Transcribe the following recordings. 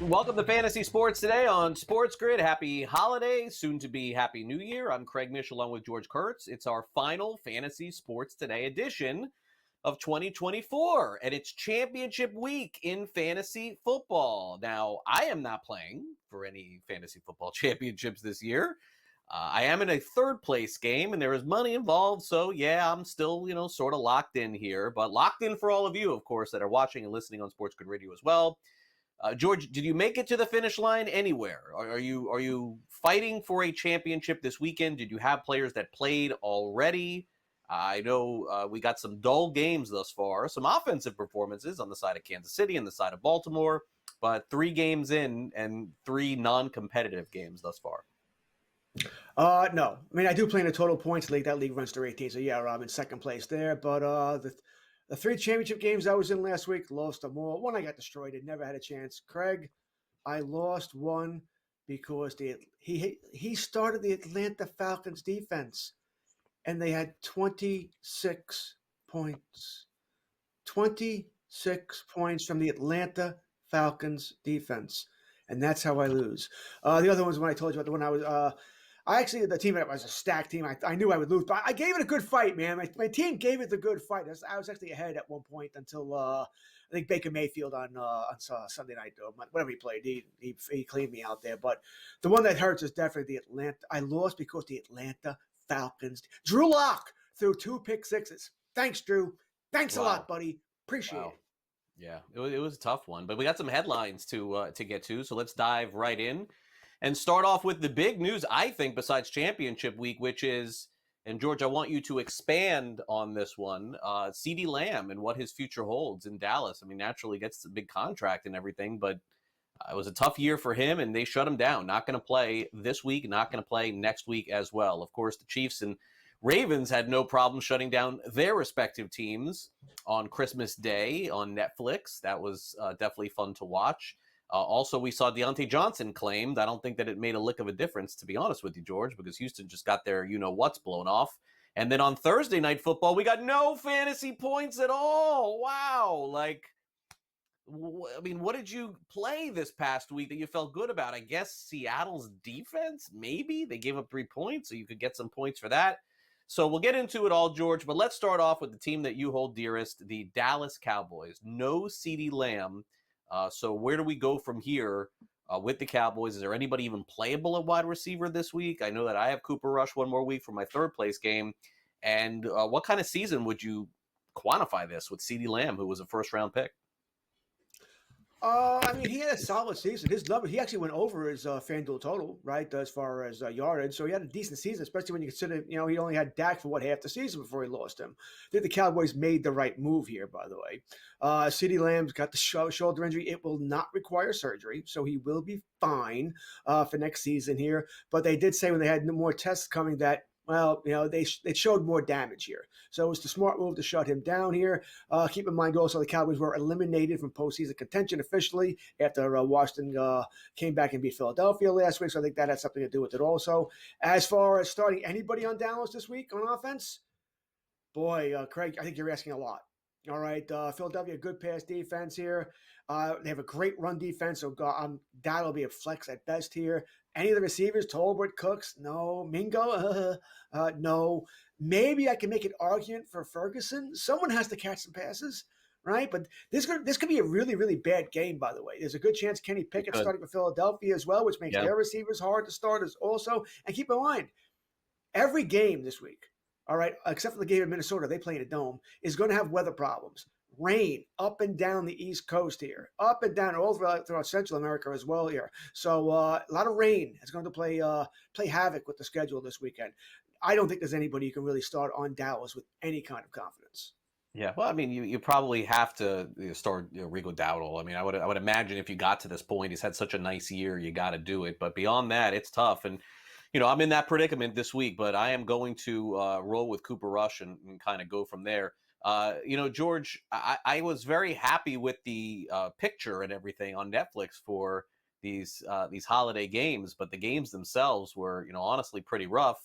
Welcome to Fantasy Sports Today on SportsGrid. Happy holidays, soon to be Happy New Year. I'm Craig Mish along with George Kurtz. It's our final Fantasy Sports Today edition of 2024, and it's championship week in fantasy football. Now, I am not playing for any fantasy football championships this year. I am in a third place game, and there is money involved, so yeah, I'm still, sort of locked in here, but locked in for all of you, of course, that are watching and listening on SportsGrid Radio as well. George, did you make it to the finish line anywhere? Are you fighting for a championship this weekend? Did you have players that played already? I know we got some dull games thus far, some offensive performances on the side of Kansas City and the side of Baltimore, but 3 games in and 3 non-competitive games thus far. No. I mean, I do play in a total points league. That league runs through 18, so yeah, I'm in second place there. But the 3 championship games I was in last week, lost them all. One I got destroyed. It never had a chance. Craig, I lost one because he started the Atlanta Falcons defense, and they had 26 points. 26 points from the Atlanta Falcons defense, and that's how I lose. The other ones, when I told you about the one I was the team that was a stacked team. I knew I would lose, but I gave it a good fight, man. My team gave it the good fight. I was actually ahead at one point until I think Baker Mayfield on Sunday night, whatever he played. He cleaned me out there. But the one that hurts is definitely the Atlanta. I lost because the Atlanta Falcons. Drew Lock threw 2 pick sixes. Thanks, Drew. Thanks a lot, buddy. Appreciate it. Yeah, it was a tough one, but we got some headlines to get to, so let's dive right in. And start off with the big news, I think, besides championship week, which is, and George, I want you to expand on this one, CeeDee Lamb and what his future holds in Dallas. I mean, naturally gets a big contract and everything, but it was a tough year for him, and they shut him down. Not going to play this week, not going to play next week as well. Of course, the Chiefs and Ravens had no problem shutting down their respective teams on Christmas Day on Netflix. That was definitely fun to watch. Also, we saw Deontay Johnson claimed. I don't think that it made a lick of a difference, to be honest with you, George, because Houston just got their you-know-what's blown off. And then on Thursday Night Football, we got no fantasy points at all. Wow. I mean, what did you play this past week that you felt good about? I guess Seattle's defense, maybe? They gave up 3 points, so you could get some points for that. So we'll get into it all, George, but let's start off with the team that you hold dearest, the Dallas Cowboys. No CeeDee Lamb. So where do we go from here with the Cowboys? Is there anybody even playable at wide receiver this week? I know that I have Cooper Rush one more week for my third place game. And what kind of season would you quantify this with CeeDee Lamb, who was a first-round pick? I mean, he had a solid season. He actually went over his FanDuel total, right, as far as yardage. So he had a decent season, especially when you consider, he only had Dak for half the season before he lost him. I think the Cowboys made the right move here, by the way. CeeDee Lamb's got the shoulder injury. It will not require surgery, so he will be fine for next season here. But they did say when they had more tests coming that, well, they showed more damage here. So it was the smart move to shut him down here. Keep in mind also the Cowboys were eliminated from postseason contention officially after Washington came back and beat Philadelphia last week. So I think that had something to do with it also. As far as starting anybody on Dallas this week on offense, boy, Craig, I think you're asking a lot. All right, Philadelphia, good pass defense here. They have a great run defense, so that'll be a flex at best here. Any of the receivers, Tolbert, Cooks, no. Mingo, no. Maybe I can make an argument for Ferguson. Someone has to catch some passes, right? But this could be a really, really bad game, by the way. There's a good chance Kenny Pickett's starting for Philadelphia as well, which makes their receivers hard to start as also. And keep in mind, every game this week, all right, except for the game in Minnesota, they play in a dome, is going to have weather problems. Rain up and down the East Coast here, up and down all throughout Central America as well here. So a lot of rain is going to play havoc with the schedule this weekend. I don't think there's anybody you can really start on Dallas with any kind of confidence. Yeah, well, I mean, you probably have to start Rico Dowdle. I mean, I would imagine if you got to this point, he's had such a nice year, you got to do it. But beyond that, it's tough. And I'm in that predicament this week, but I am going to roll with Cooper Rush and kind of go from there. George, I was very happy with the picture and everything on Netflix for these holiday games, but the games themselves were, honestly pretty rough.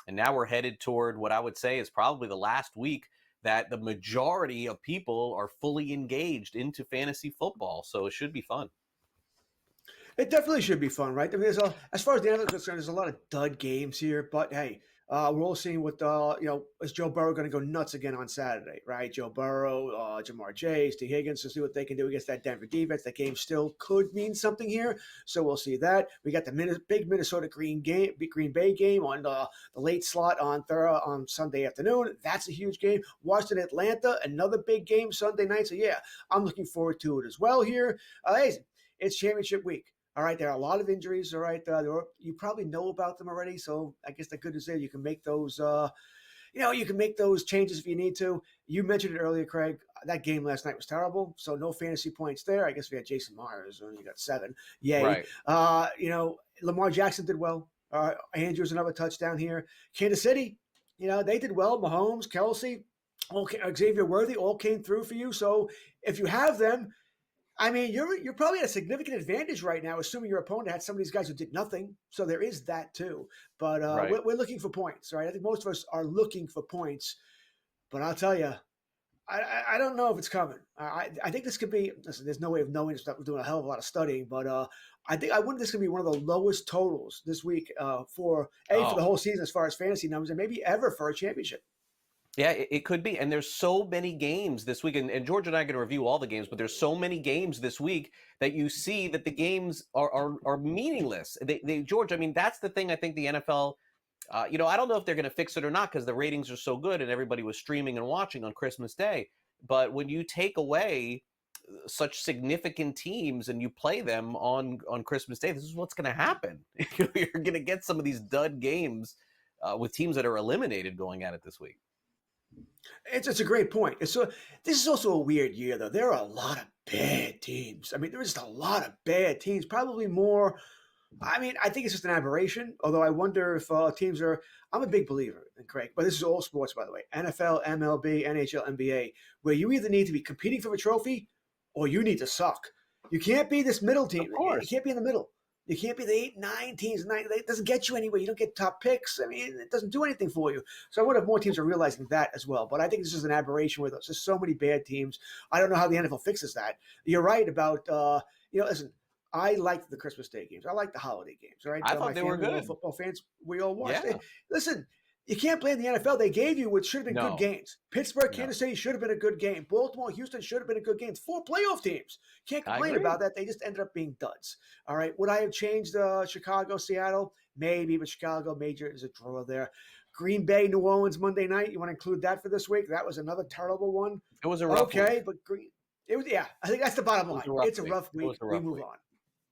And now we're headed toward what I would say is probably the last week that the majority of people are fully engaged into fantasy football. So it should be fun. It definitely should be fun, right? I mean, as far as the NFL is concerned, there's a lot of dud games here, but hey, we're all seeing what is Joe Burrow going to go nuts again on Saturday, right? Joe Burrow, Jamar Chase, T. Higgins to see what they can do against that Denver defense. That game still could mean something here, so we'll see that. We got the big Minnesota Green Bay game on the late slot on Sunday afternoon. That's a huge game. Washington Atlanta, another big game Sunday night. So yeah, I'm looking forward to it as well here. Hey, it's championship week. All right, there are a lot of injuries. All right, you probably know about them already. So I guess the good news is you can make those. You can make those changes if you need to. You mentioned it earlier, Craig. That game last night was terrible. So no fantasy points there. I guess we had Jason Myers, and you got 7. Yay. Right. Lamar Jackson did well. Andrews another touchdown here. Kansas City, they did well. Mahomes, Kelsey, Xavier Worthy all came through for you. So if you have them. I mean, you're probably at a significant advantage right now, assuming your opponent had some of these guys who did nothing. So there is that too. But Right. we're looking for points, right? I think most of us are looking for points. But I'll tell you, I don't know if it's coming. I think this could be. Listen, there's no way of knowing. We're doing a hell of a lot of studying, but I wonder this could be one of the lowest totals this week for the whole season as far as fantasy numbers, and maybe ever for a championship. Yeah, it could be. And there's so many games this week. And George and I are going to review all the games, but there's so many games this week that you see that the games are meaningless. George, I mean, that's the thing I think the NFL, I don't know if they're going to fix it or not because the ratings are so good and everybody was streaming and watching on Christmas Day. But when you take away such significant teams and you play them on Christmas Day, this is what's going to happen. You're going to get some of these dud games with teams that are eliminated going at it this week. It's a great point. This is also a weird year, though. There are a lot of bad teams. I mean, there is just a lot of bad teams, probably more. I mean, I think it's just an aberration, although I wonder if teams are – I'm a big believer in Craig, but this is all sports, by the way, NFL, MLB, NHL, NBA, where you either need to be competing for a trophy or you need to suck. You can't be this middle team. You can't be in the middle. You can't be the 8, 9 teams. It doesn't get you anywhere. You don't get top picks. I mean, it doesn't do anything for you. So I wonder if more teams are realizing that as well. But I think this is an aberration with us. There's so many bad teams. I don't know how the NFL fixes that. You're right about, listen, I like the Christmas Day games. I like the holiday games. Right? I thought they were good. Football fans, we all watched Yeah. it. Listen, you can't blame the NFL. They gave you what should have been good games. Pittsburgh, Kansas City should have been a good game. Baltimore, Houston should have been a good game. 4 playoff teams. Can't complain about that. They just ended up being duds. All right. Would I have changed Chicago, Seattle? Maybe, but Chicago major is a draw there. Green Bay, New Orleans, Monday night. You want to include that for this week? That was another terrible one. It was a rough week. But it was. Yeah, I think that's the bottom line. It's a rough week. We move on.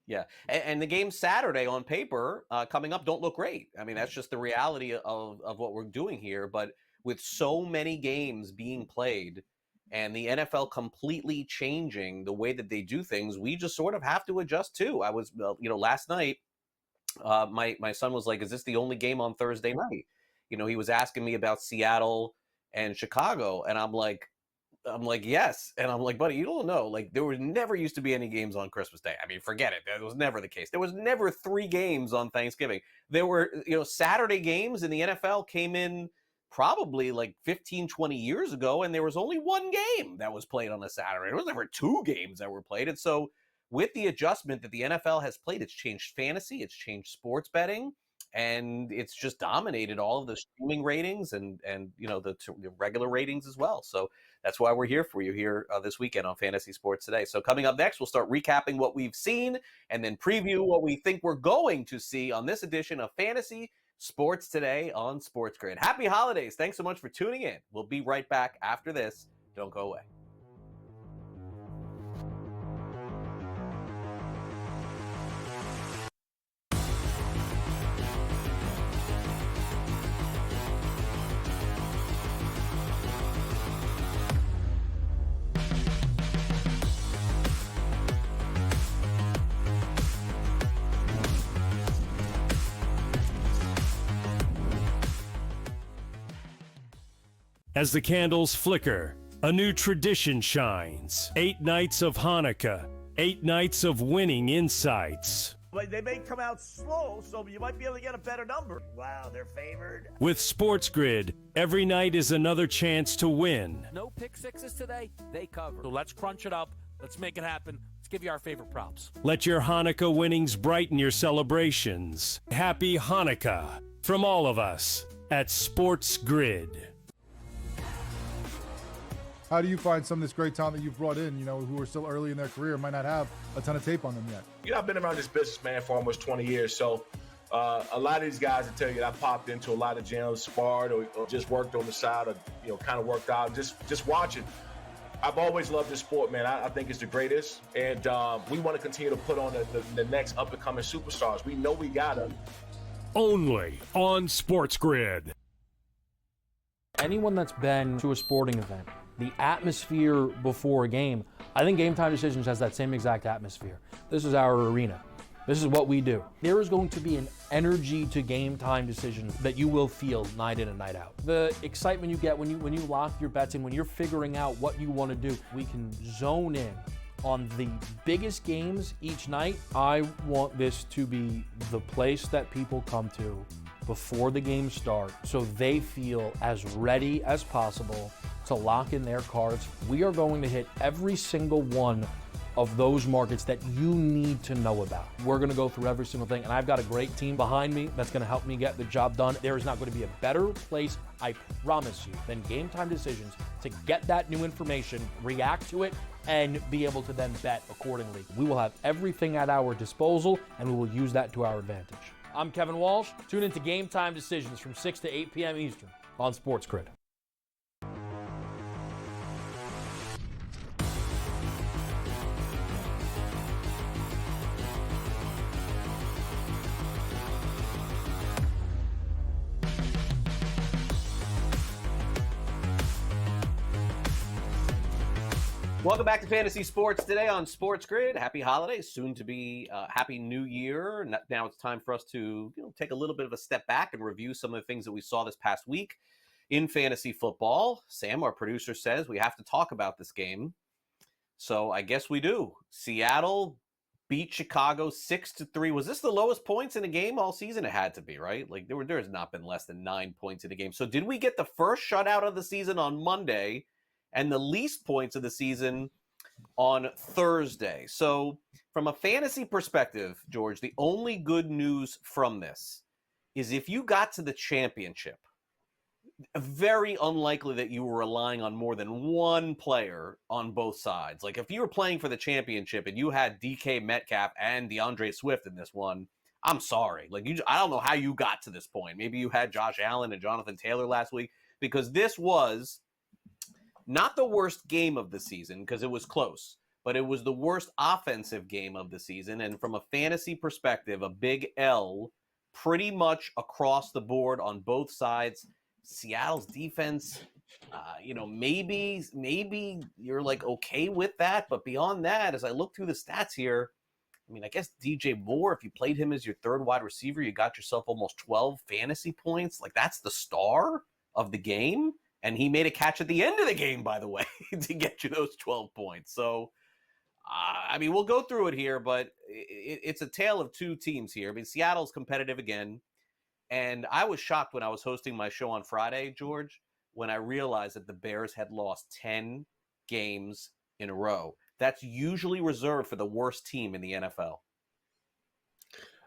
Yeah, and the game Saturday on paper coming up don't look great. I mean, that's just the reality of what we're doing here. But with so many games being played and the NFL completely changing the way that they do things, we just sort of have to adjust too. I was, last night, my son was like, "Is this the only game on Thursday night?" He was asking me about Seattle and Chicago, and I'm like, yes. And I'm like, buddy, you don't know. Like, there was never used to be any games on Christmas Day. I mean, forget it. That was never the case. There was never 3 games on Thanksgiving. There were, Saturday games in the NFL came in probably like 15, 20 years ago, and there was only 1 game that was played on a Saturday. There was never 2 games that were played. And so with the adjustment that the NFL has played, it's changed fantasy, it's changed sports betting, and it's just dominated all of the streaming ratings and the regular ratings as well. So that's why we're here for you here this weekend on Fantasy Sports Today. So coming up next, we'll start recapping what we've seen and then preview what we think we're going to see on this edition of Fantasy Sports Today on SportsGrid. Happy holidays. Thanks so much for tuning in. We'll be right back after this. Don't go away. As the candles flicker, a new tradition shines. 8 nights of Hanukkah, 8 nights of winning insights. But they may come out slow, so you might be able to get a better number. Wow, they're favored. With SportsGrid, every night is another chance to win. No pick sixes today, they cover. So let's crunch it up. Let's make it happen. Let's give you our favorite props. Let your Hanukkah winnings brighten your celebrations. Happy Hanukkah from all of us at SportsGrid. How do you find some of this great talent that you've brought in, who are still early in their career, might not have a ton of tape on them yet? I've been around this business, man, for almost 20 years. So a lot of these guys will tell you that I popped into a lot of gyms, sparred, or just worked on the side, or, kind of worked out, just watching. I've always loved this sport, man. I think it's the greatest. And we want to continue to put on the next up-and-coming superstars. We know we got them. Only on SportsGrid. Anyone that's been to a sporting event, the atmosphere before a game, I think Game Time Decisions has that same exact atmosphere. This is our arena. This is what we do. There is going to be an energy to Game Time Decisions that you will feel night in and night out. The excitement you get when you lock your bets in, when you're figuring out what you want to do, we can zone in on the biggest games each night. I want this to be the place that people come to before the games start so they feel as ready as possible to lock in their cards. We are going to hit every single one of those markets that you need to know about. We're gonna go through every single thing, and I've got a great team behind me that's gonna help me get the job done. There is not gonna be a better place, I promise you, than Game Time Decisions to get that new information, react to it, and be able to then bet accordingly. We will have everything at our disposal, and we will use that to our advantage. I'm Kevin Walsh. Tune into Game Time Decisions from 6 to 8 p.m. Eastern on SportsGrid. Welcome back to Fantasy Sports today on SportsGrid. Happy holidays, soon to be Happy New Year. Now it's time for us to take a little bit of a step back and review some of the things that we saw this past week in fantasy football. Sam, our producer, says we have to talk about this game. So I guess we do. Seattle beat Chicago 6-3. Was this the lowest points in a game all season? It had to be, right? Like there has not been less than 9 points in a game. So did we get the first shutout of the season on Monday and the least points of the season on Thursday? So from a fantasy perspective, George, the only good news from this is if you got to the championship, very unlikely that you were relying on more than one player on both sides. Like if you were playing for the championship and you had DK Metcalf and DeAndre Swift in this one, I'm sorry. I don't know how you got to this point. Maybe you had Josh Allen and Jonathan Taylor last week, because this was not the worst game of the season because it was close, but it was the worst offensive game of the season. And from a fantasy perspective, a big L pretty much across the board on both sides. Seattle's defense, maybe you're okay with that. But beyond that, as I look through the stats here, I guess DJ Moore, if you played him as your third wide receiver, you got yourself almost 12 fantasy points. That's the star of the game. And he made a catch at the end of the game, by the way, to get you those 12 points. So, we'll go through it here, but it's a tale of two teams here. Seattle's competitive again. And I was shocked when I was hosting my show on Friday, George, when I realized that the Bears had lost 10 games in a row. That's usually reserved for the worst team in the NFL.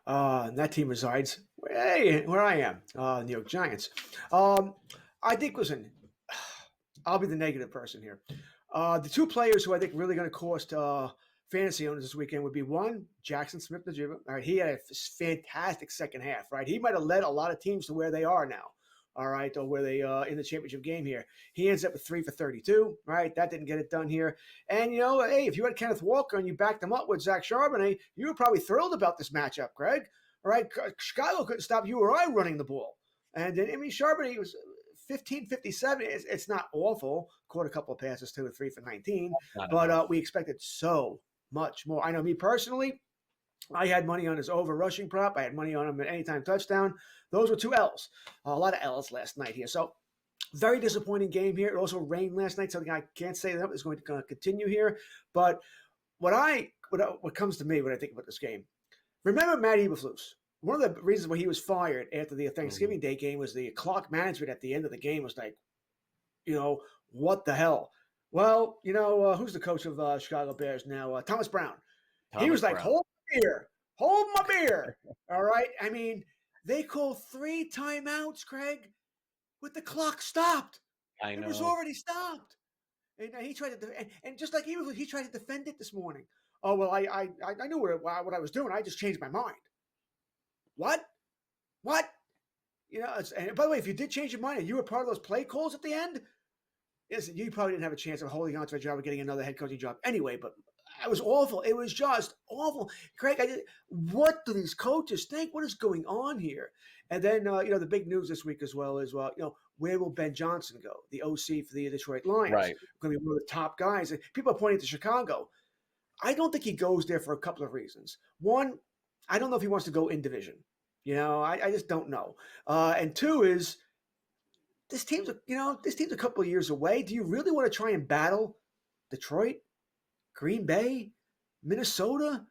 That team resides where I am, New York Giants. I think, listen, I'll be the negative person here. The two players who I think really going to cost fantasy owners this weekend would be one, Jackson Smith-Njigba. All right, he had a fantastic second half. Right, he might have led a lot of teams to where they are now. All right, or where they in the championship game here. He ends up with 3 for 32. Right, that didn't get it done here. And hey, if you had Kenneth Walker and you backed him up with Zach Charbonnet, you were probably thrilled about this matchup, Greg. All right, Chicago couldn't stop you or I running the ball. And Charbonnet was 15-57, it's not awful. Caught a couple of passes, 2 or 3 for 19. But we expected so much more. I know me personally, I had money on his over rushing prop. I had money on him at anytime touchdown. Those were 2 L's. A lot of L's last night here. So very disappointing game here. It also rained last night, something I can't say that is going to continue here. But what comes to me when I think about this game, remember Matt Eberflus. One of the reasons why he was fired after the Thanksgiving Day game was the clock management at the end of the game was what the hell? Well, who's the coach of Chicago Bears now? Thomas Brown. He was like, Brown. hold my beer. All right. I mean, they called 3 timeouts, Craig, with the clock stopped. I know. It was already stopped. And he tried to, and just like he tried to defend it this morning. Oh, well, I knew what I was doing. I just changed my mind. What? You know, and by the way, if you did change your mind and you were part of those play calls at the end, listen, you probably didn't have a chance of holding on to a job or getting another head coaching job anyway, but it was awful. It was just awful. Craig, what do these coaches think? What is going on here? And then, the big news this week as well is, where will Ben Johnson go? The OC for the Detroit Lions. Right. Going to be one of the top guys. And people are pointing to Chicago. I don't think he goes there for a couple of reasons. One, I don't know if he wants to go in division. I just don't know. And two is, this team's a couple of years away. Do you really want to try and battle Detroit, Green Bay, Minnesota?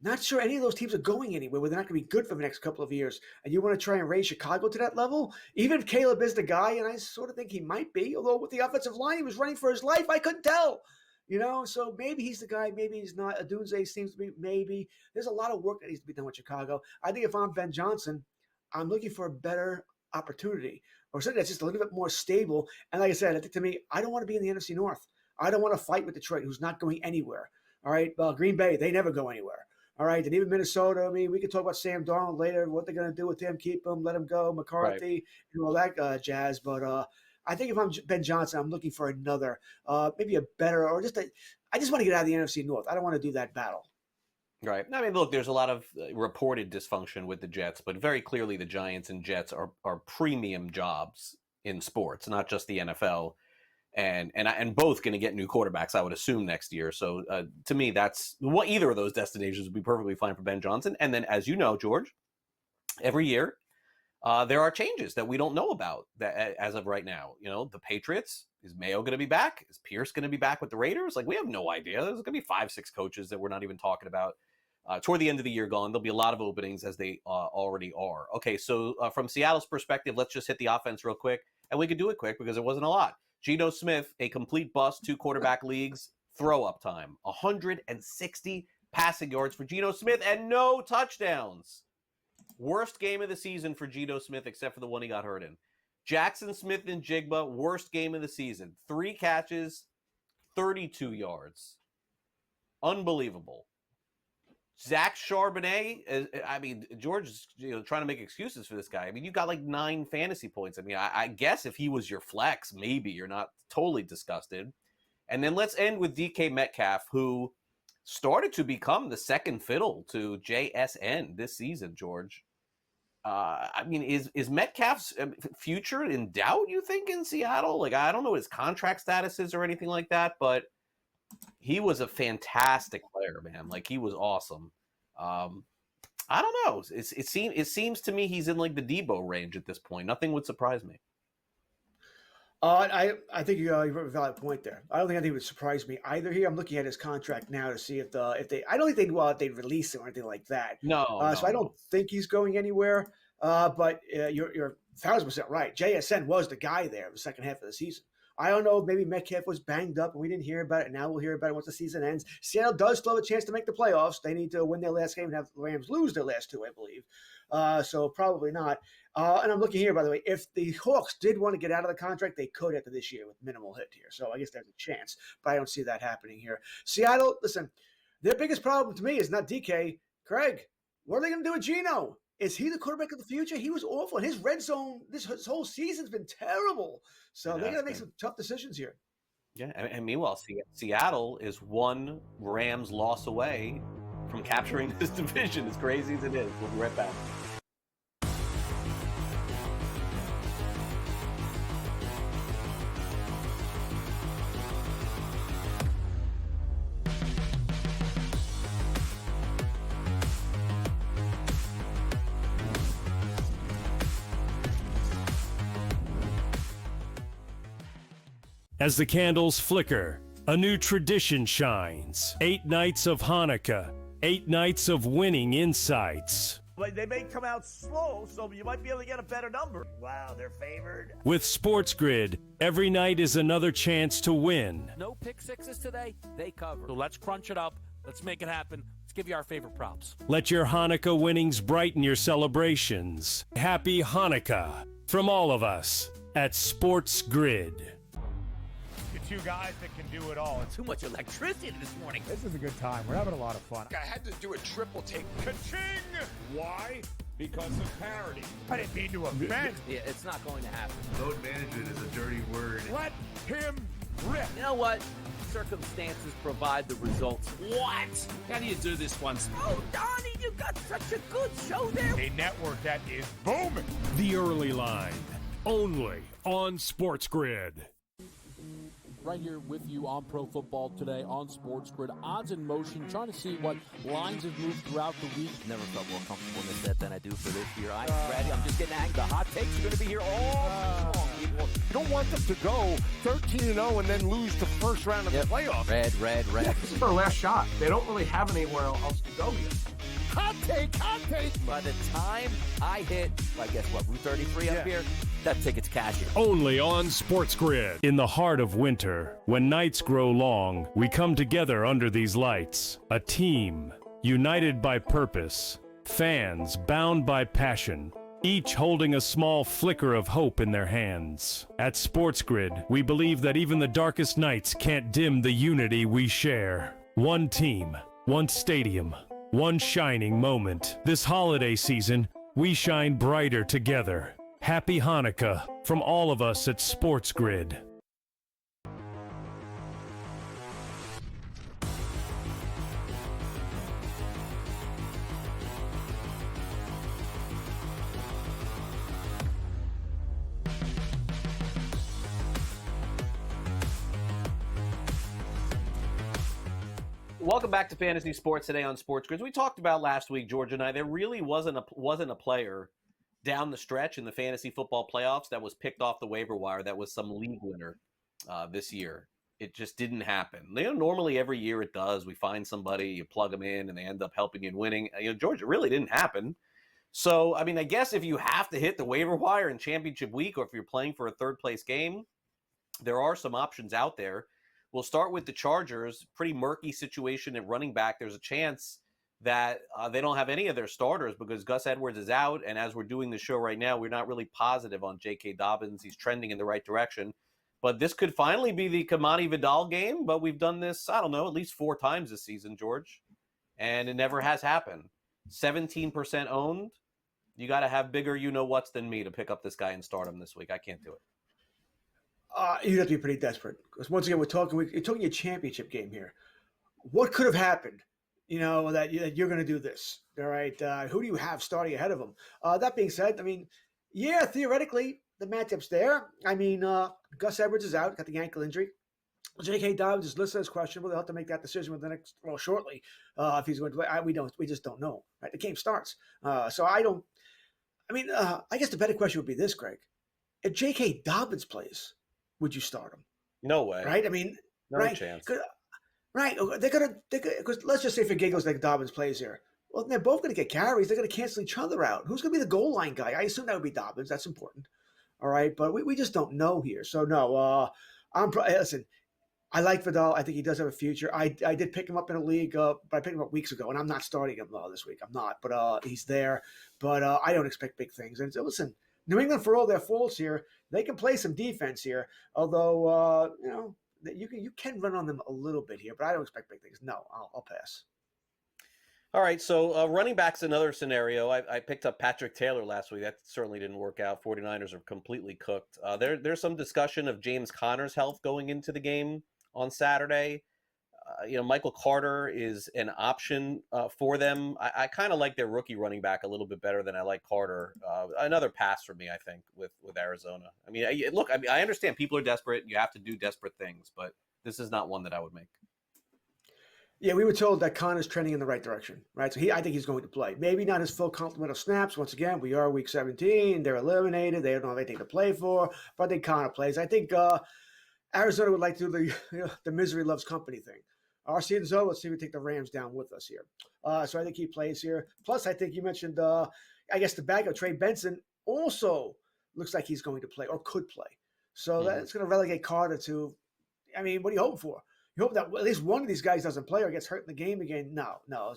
Not sure any of those teams are going anywhere where they're not going to be good for the next couple of years. And you want to try and raise Chicago to that level? Even if Caleb is the guy, and I sort of think he might be, although with the offensive line, he was running for his life. I couldn't tell. So maybe he's the guy, maybe he's not. Adunze seems to be maybe. There's a lot of work that needs to be done with Chicago. I think if I'm Ben Johnson, I'm looking for a better opportunity or something that's just a little bit more stable. And like I said, I think to me, I don't want to be in the NFC North. I don't want to fight with Detroit, who's not going anywhere. All right. Well, Green Bay, they never go anywhere. All right. And even Minnesota, I mean, we can talk about Sam Darnold later, what they're going to do with him, keep him, let him go, McCarthy, and all that jazz. But I think if I'm Ben Johnson, I'm looking for another, maybe a better, or I just want to get out of the NFC North. I don't want to do that battle. Right. I mean, look, there's a lot of reported dysfunction with the Jets, but very clearly the Giants and Jets are premium jobs in sports, not just the NFL. And both going to get new quarterbacks, I would assume, next year. So to me, that's what either of those destinations would be perfectly fine for Ben Johnson. And then, as you know, George, every year there are changes that we don't know about that as of right now. The Patriots, is Mayo going to be back? Is Pierce going to be back with the Raiders? Like, we have no idea. There's going to be 5-6 coaches that we're not even talking about. Toward the end of the year gone, there'll be a lot of openings as they already are. Okay, so from Seattle's perspective, let's just hit the offense real quick. And we could do it quick because it wasn't a lot. Geno Smith, a complete bust, 2 quarterback leagues, throw-up time. 160 passing yards for Geno Smith and no touchdowns. Worst game of the season for Geno Smith except for the one he got hurt in. Jackson Smith and Jigba, worst game of the season. 3 catches, 32 yards. Unbelievable. Zach Charbonnet, I mean, George is trying to make excuses for this guy. I mean, you got like 9 fantasy points. I mean, I guess if he was your flex, maybe you're not totally disgusted. And then let's end with DK Metcalf, who started to become the second fiddle to JSN this season, George. I mean, is Metcalf's future in doubt, you think, in Seattle? Like, I don't know what his contract status is or anything like that, but he was a fantastic player, man. Like, he was awesome. I don't know. It seems to me he's in like the Debo range at this point. Nothing would surprise me. I think you have a valid point there. I don't think anything would surprise me either. Here, I'm looking at his contract now to see if they. I don't think they'd release him or anything like that. No. So I don't think he's going anywhere. But you're 1,000% right. JSN was the guy there the second half of the season. I don't know if maybe Metcalf was banged up and we didn't hear about it. And now we'll hear about it once the season ends. Seattle does still have a chance to make the playoffs. They need to win their last game and have the Rams lose their last 2, I believe. So probably not. And I'm looking here, by the way, if the Hawks did want to get out of the contract, they could after this year with minimal hit here. So I guess there's a chance, but I don't see that happening here. Seattle, listen, their biggest problem to me is not DK. Craig, what are they going to do with Geno? Is he the quarterback of the future? He was awful. And his red zone, his whole season's been terrible. So they got to make some tough decisions here. Yeah, and meanwhile, Seattle is 1 Rams loss away from capturing this division, as crazy as it is. We'll be right back. As the candles flicker, a new tradition shines. 8 nights of Hanukkah, 8 nights of winning insights. They may come out slow, so you might be able to get a better number. Wow, they're favored. With SportsGrid, every night is another chance to win. No pick sixes today, they cover. So let's crunch it up. Let's make it happen. Let's give you our favorite props. Let your Hanukkah winnings brighten your celebrations. Happy Hanukkah from all of us at SportsGrid. Two guys that can do it all. Too much electricity this morning. This is a good time. We're having a lot of fun. I had to do a triple take. Ka-ching! Why? Because of parity. I didn't mean to offend. Yeah, it's not going to happen. Load management is a dirty word. Let him rip. You know what? Circumstances provide the results. What? How do you do this once? Oh, Donnie, you got such a good show there. A network that is booming. The Early Line, only on SportsGrid. Right here with you on Pro Football Today on SportsGrid. Odds in motion, trying to see what lines have moved throughout the week. Never felt more comfortable in this set than I do for this year. I'm ready. I'm just getting angry. The hot takes are going to be here all long, people. You don't want them to go 13-0 and then lose the first round of the playoffs. Red. This is their last shot. They don't really have anywhere else to go yet. Hot take. By the time I hit, I guess what, Route 33 up here, that ticket's cashing. Only on SportsGrid. In the heart of winter, when nights grow long, we come together under these lights. A team, united by purpose. Fans bound by passion. Each holding a small flicker of hope in their hands. At SportsGrid, we believe that even the darkest nights can't dim the unity we share. One team, one stadium, one shining moment. This holiday season, we shine brighter together. Happy Hanukkah from all of us at SportsGrid. Welcome back to Fantasy Sports Today on SportsGrid. We talked about last week, George and I, there really wasn't a player down the stretch in the fantasy football playoffs that was picked off the waiver wire that was some league winner this year. It just didn't happen. Normally every year it does. We find somebody, you plug them in, and they end up helping you and winning. George, it really didn't happen. So, I mean, I guess if you have to hit the waiver wire in championship week, or if you're playing for a third-place game, there are some options out there. We'll start with the Chargers. Pretty murky situation at running back. There's a chance that they don't have any of their starters because Gus Edwards is out. And as we're doing the show right now, we're not really positive on J.K. Dobbins. He's trending in the right direction. But this could finally be the Kamani Vidal game. But we've done this, I don't know, at least 4 times this season, George. And it never has happened. 17% owned. You got to have bigger you-know-whats than me to pick up this guy and start him this week. I can't do it. You'd have to be pretty desperate because once again, you're talking a championship game here. What could have happened, that you're going to do this? All right. Who do you have starting ahead of them? That being said, I mean, yeah, theoretically, the matchup's there. I mean, Gus Edwards is out, got the ankle injury. J.K. Dobbins is listed as questionable. They'll have to make that decision shortly if he's going to play. We just don't know. Right, the game starts. I guess the better question would be this, Greg: if J.K. Dobbins plays, would you start him? No way. Right? I mean, no chance. Right. They're gonna because let's just say for giggles that Dobbins plays here. Well, they're both gonna get carries. They're gonna cancel each other out. Who's gonna be the goal line guy? I assume that would be Dobbins. That's important. All right, but we just don't know here. So no. Listen. I like Vidal. I think he does have a future. I did pick him up in a league, but I picked him up weeks ago, and I'm not starting him this week. I'm not, but he's there. But I don't expect big things. And so, listen, New England, for all their faults here, they can play some defense here. Although you can run on them a little bit here, but I don't expect big things. No, I'll pass. All right, so running back's another scenario. I picked up Patrick Taylor last week. That certainly didn't work out. 49ers are completely cooked. There's some discussion of James Conner's health going into the game on Saturday. Michael Carter is an option for them. I kind of like their rookie running back a little bit better than I like Carter. Another pass for me, I think, with Arizona. I mean, I understand people are desperate. You have to do desperate things, but this is not one that I would make. Yeah, we were told that Connor's trending in the right direction, right? So I think he's going to play. Maybe not his full complement of snaps. Once again, we are week 17. They're eliminated. They don't have anything to play for, but I think Connor plays. I think Arizona would like to do the misery loves company thing. Our season's over. Let's see if we take the Rams down with us here. So I think he plays here. Plus, I think you mentioned, I guess the backup, Trey Benson, also looks like he's going to play or could play. So that's going to relegate Carter to, I mean, what are you hoping for? You hope that at least one of these guys doesn't play or gets hurt in the game again. No.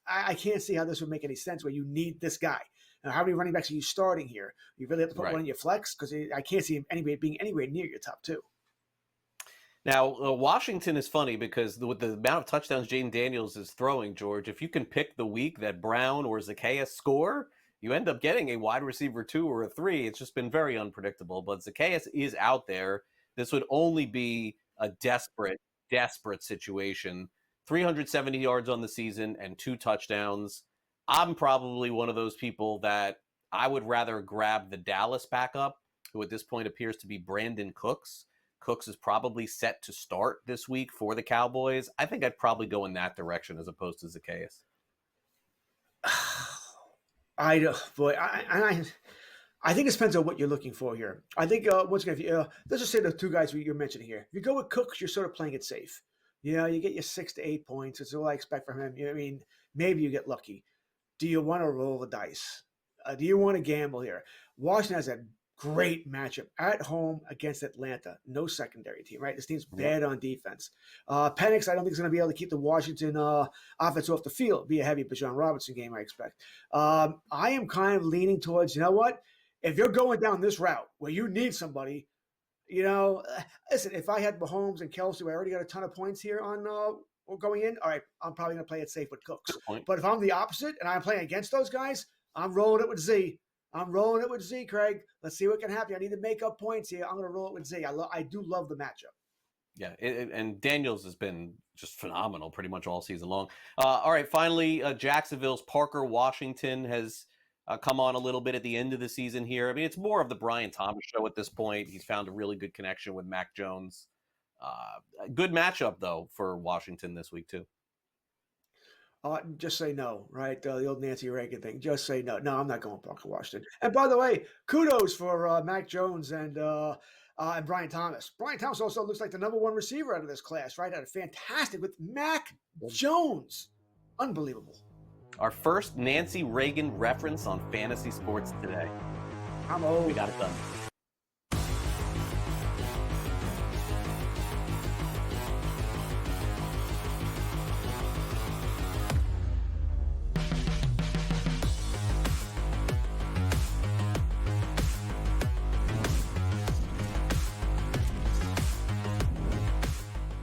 I can't see how this would make any sense where you need this guy. Now, how many running backs are you starting here? You really have to put one in your flex? Because I can't see him being anywhere near your top 2. Now, Washington is funny because with the amount of touchdowns Jaden Daniels is throwing, George, if you can pick the week that Brown or Zacchaeus score, you end up getting a wide receiver 2 or a 3. It's just been very unpredictable. But Zacchaeus is out there. This would only be a desperate situation. 370 yards on the season and 2 touchdowns. I'm probably one of those people that I would rather grab the Dallas backup, who at this point appears to be Brandon Cooks. Cooks is probably set to start this week for the Cowboys. I think I'd probably go in that direction as opposed to Zacchaeus. I think it depends on what you're looking for here. I think once again, let's just say the 2 guys you're mentioning here. If you go with Cooks, you're sort of playing it safe. You get your 6 to 8 points. It's all I expect from him. I mean, maybe you get lucky. Do you want to roll the dice? Do you want to gamble here? Washington has a great matchup at home against Atlanta. No secondary team, right? This team's bad on defense. Penix, I don't think is going to be able to keep the Washington offense off the field. It'll be a heavy Bijan Robinson game, I expect. I am kind of leaning towards, you know what? If you're going down this route where you need somebody, listen, if I had Mahomes and Kelsey, I already got a ton of points here on going in. All right, I'm probably going to play it safe with Cooks. But if I'm the opposite and I'm playing against those guys, I'm rolling it with Z. Craig. Let's see what can happen. I need to make up points here. I'm going to roll it with Z. I do love the matchup. Yeah, and Daniels has been just phenomenal pretty much all season long. All right, finally, Jacksonville's Parker Washington has come on a little bit at the end of the season here. I mean, it's more of the Brian Thomas show at this point. He's found a really good connection with Mac Jones. Good matchup, though, for Washington this week, too. Just say no, right? The old Nancy Reagan thing. Just say no. No, I'm not going Parker Washington. And by the way, kudos for Mac Jones and Brian Thomas. Brian Thomas also looks like the number 1 receiver out of this class, right? Had a fantastic with Mac Jones. Unbelievable. Our first Nancy Reagan reference on fantasy sports today. I'm old. We got it done.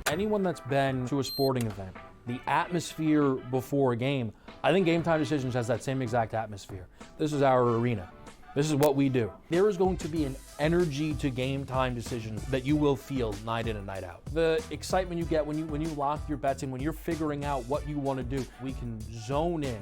Anyone that's been to a sporting event, the atmosphere before a game, I think Game Time Decisions has that same exact atmosphere. This is our arena. This is what we do. There is going to be an energy to Game Time Decisions that you will feel night in and night out. The excitement you get when you lock your bets in, when you're figuring out what you want to do, we can zone in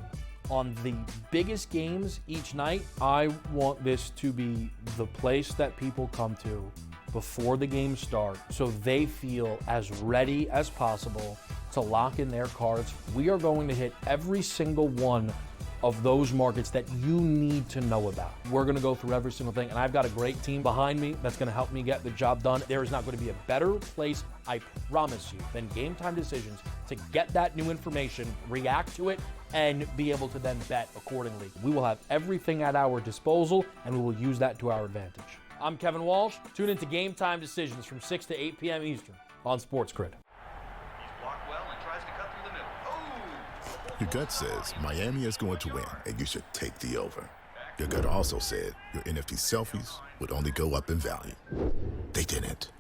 on the biggest games each night. I want this to be the place that people come to before the games start so they feel as ready as possible to lock in their cards. We are going to hit every single one of those markets that you need to know about. We're going to go through every single thing, and I've got a great team behind me that's going to help me get the job done. There is not going to be a better place, I promise you, than Game Time Decisions to get that new information, react to it, and be able to then bet accordingly. We will have everything at our disposal, and we will use that to our advantage. I'm Kevin Walsh. Tune into Game Time Decisions from 6 to 8 p.m. Eastern on SportsGrid. Your gut says Miami is going to win, and you should take the over. Your gut also said your NFT selfies would only go up in value. They didn't.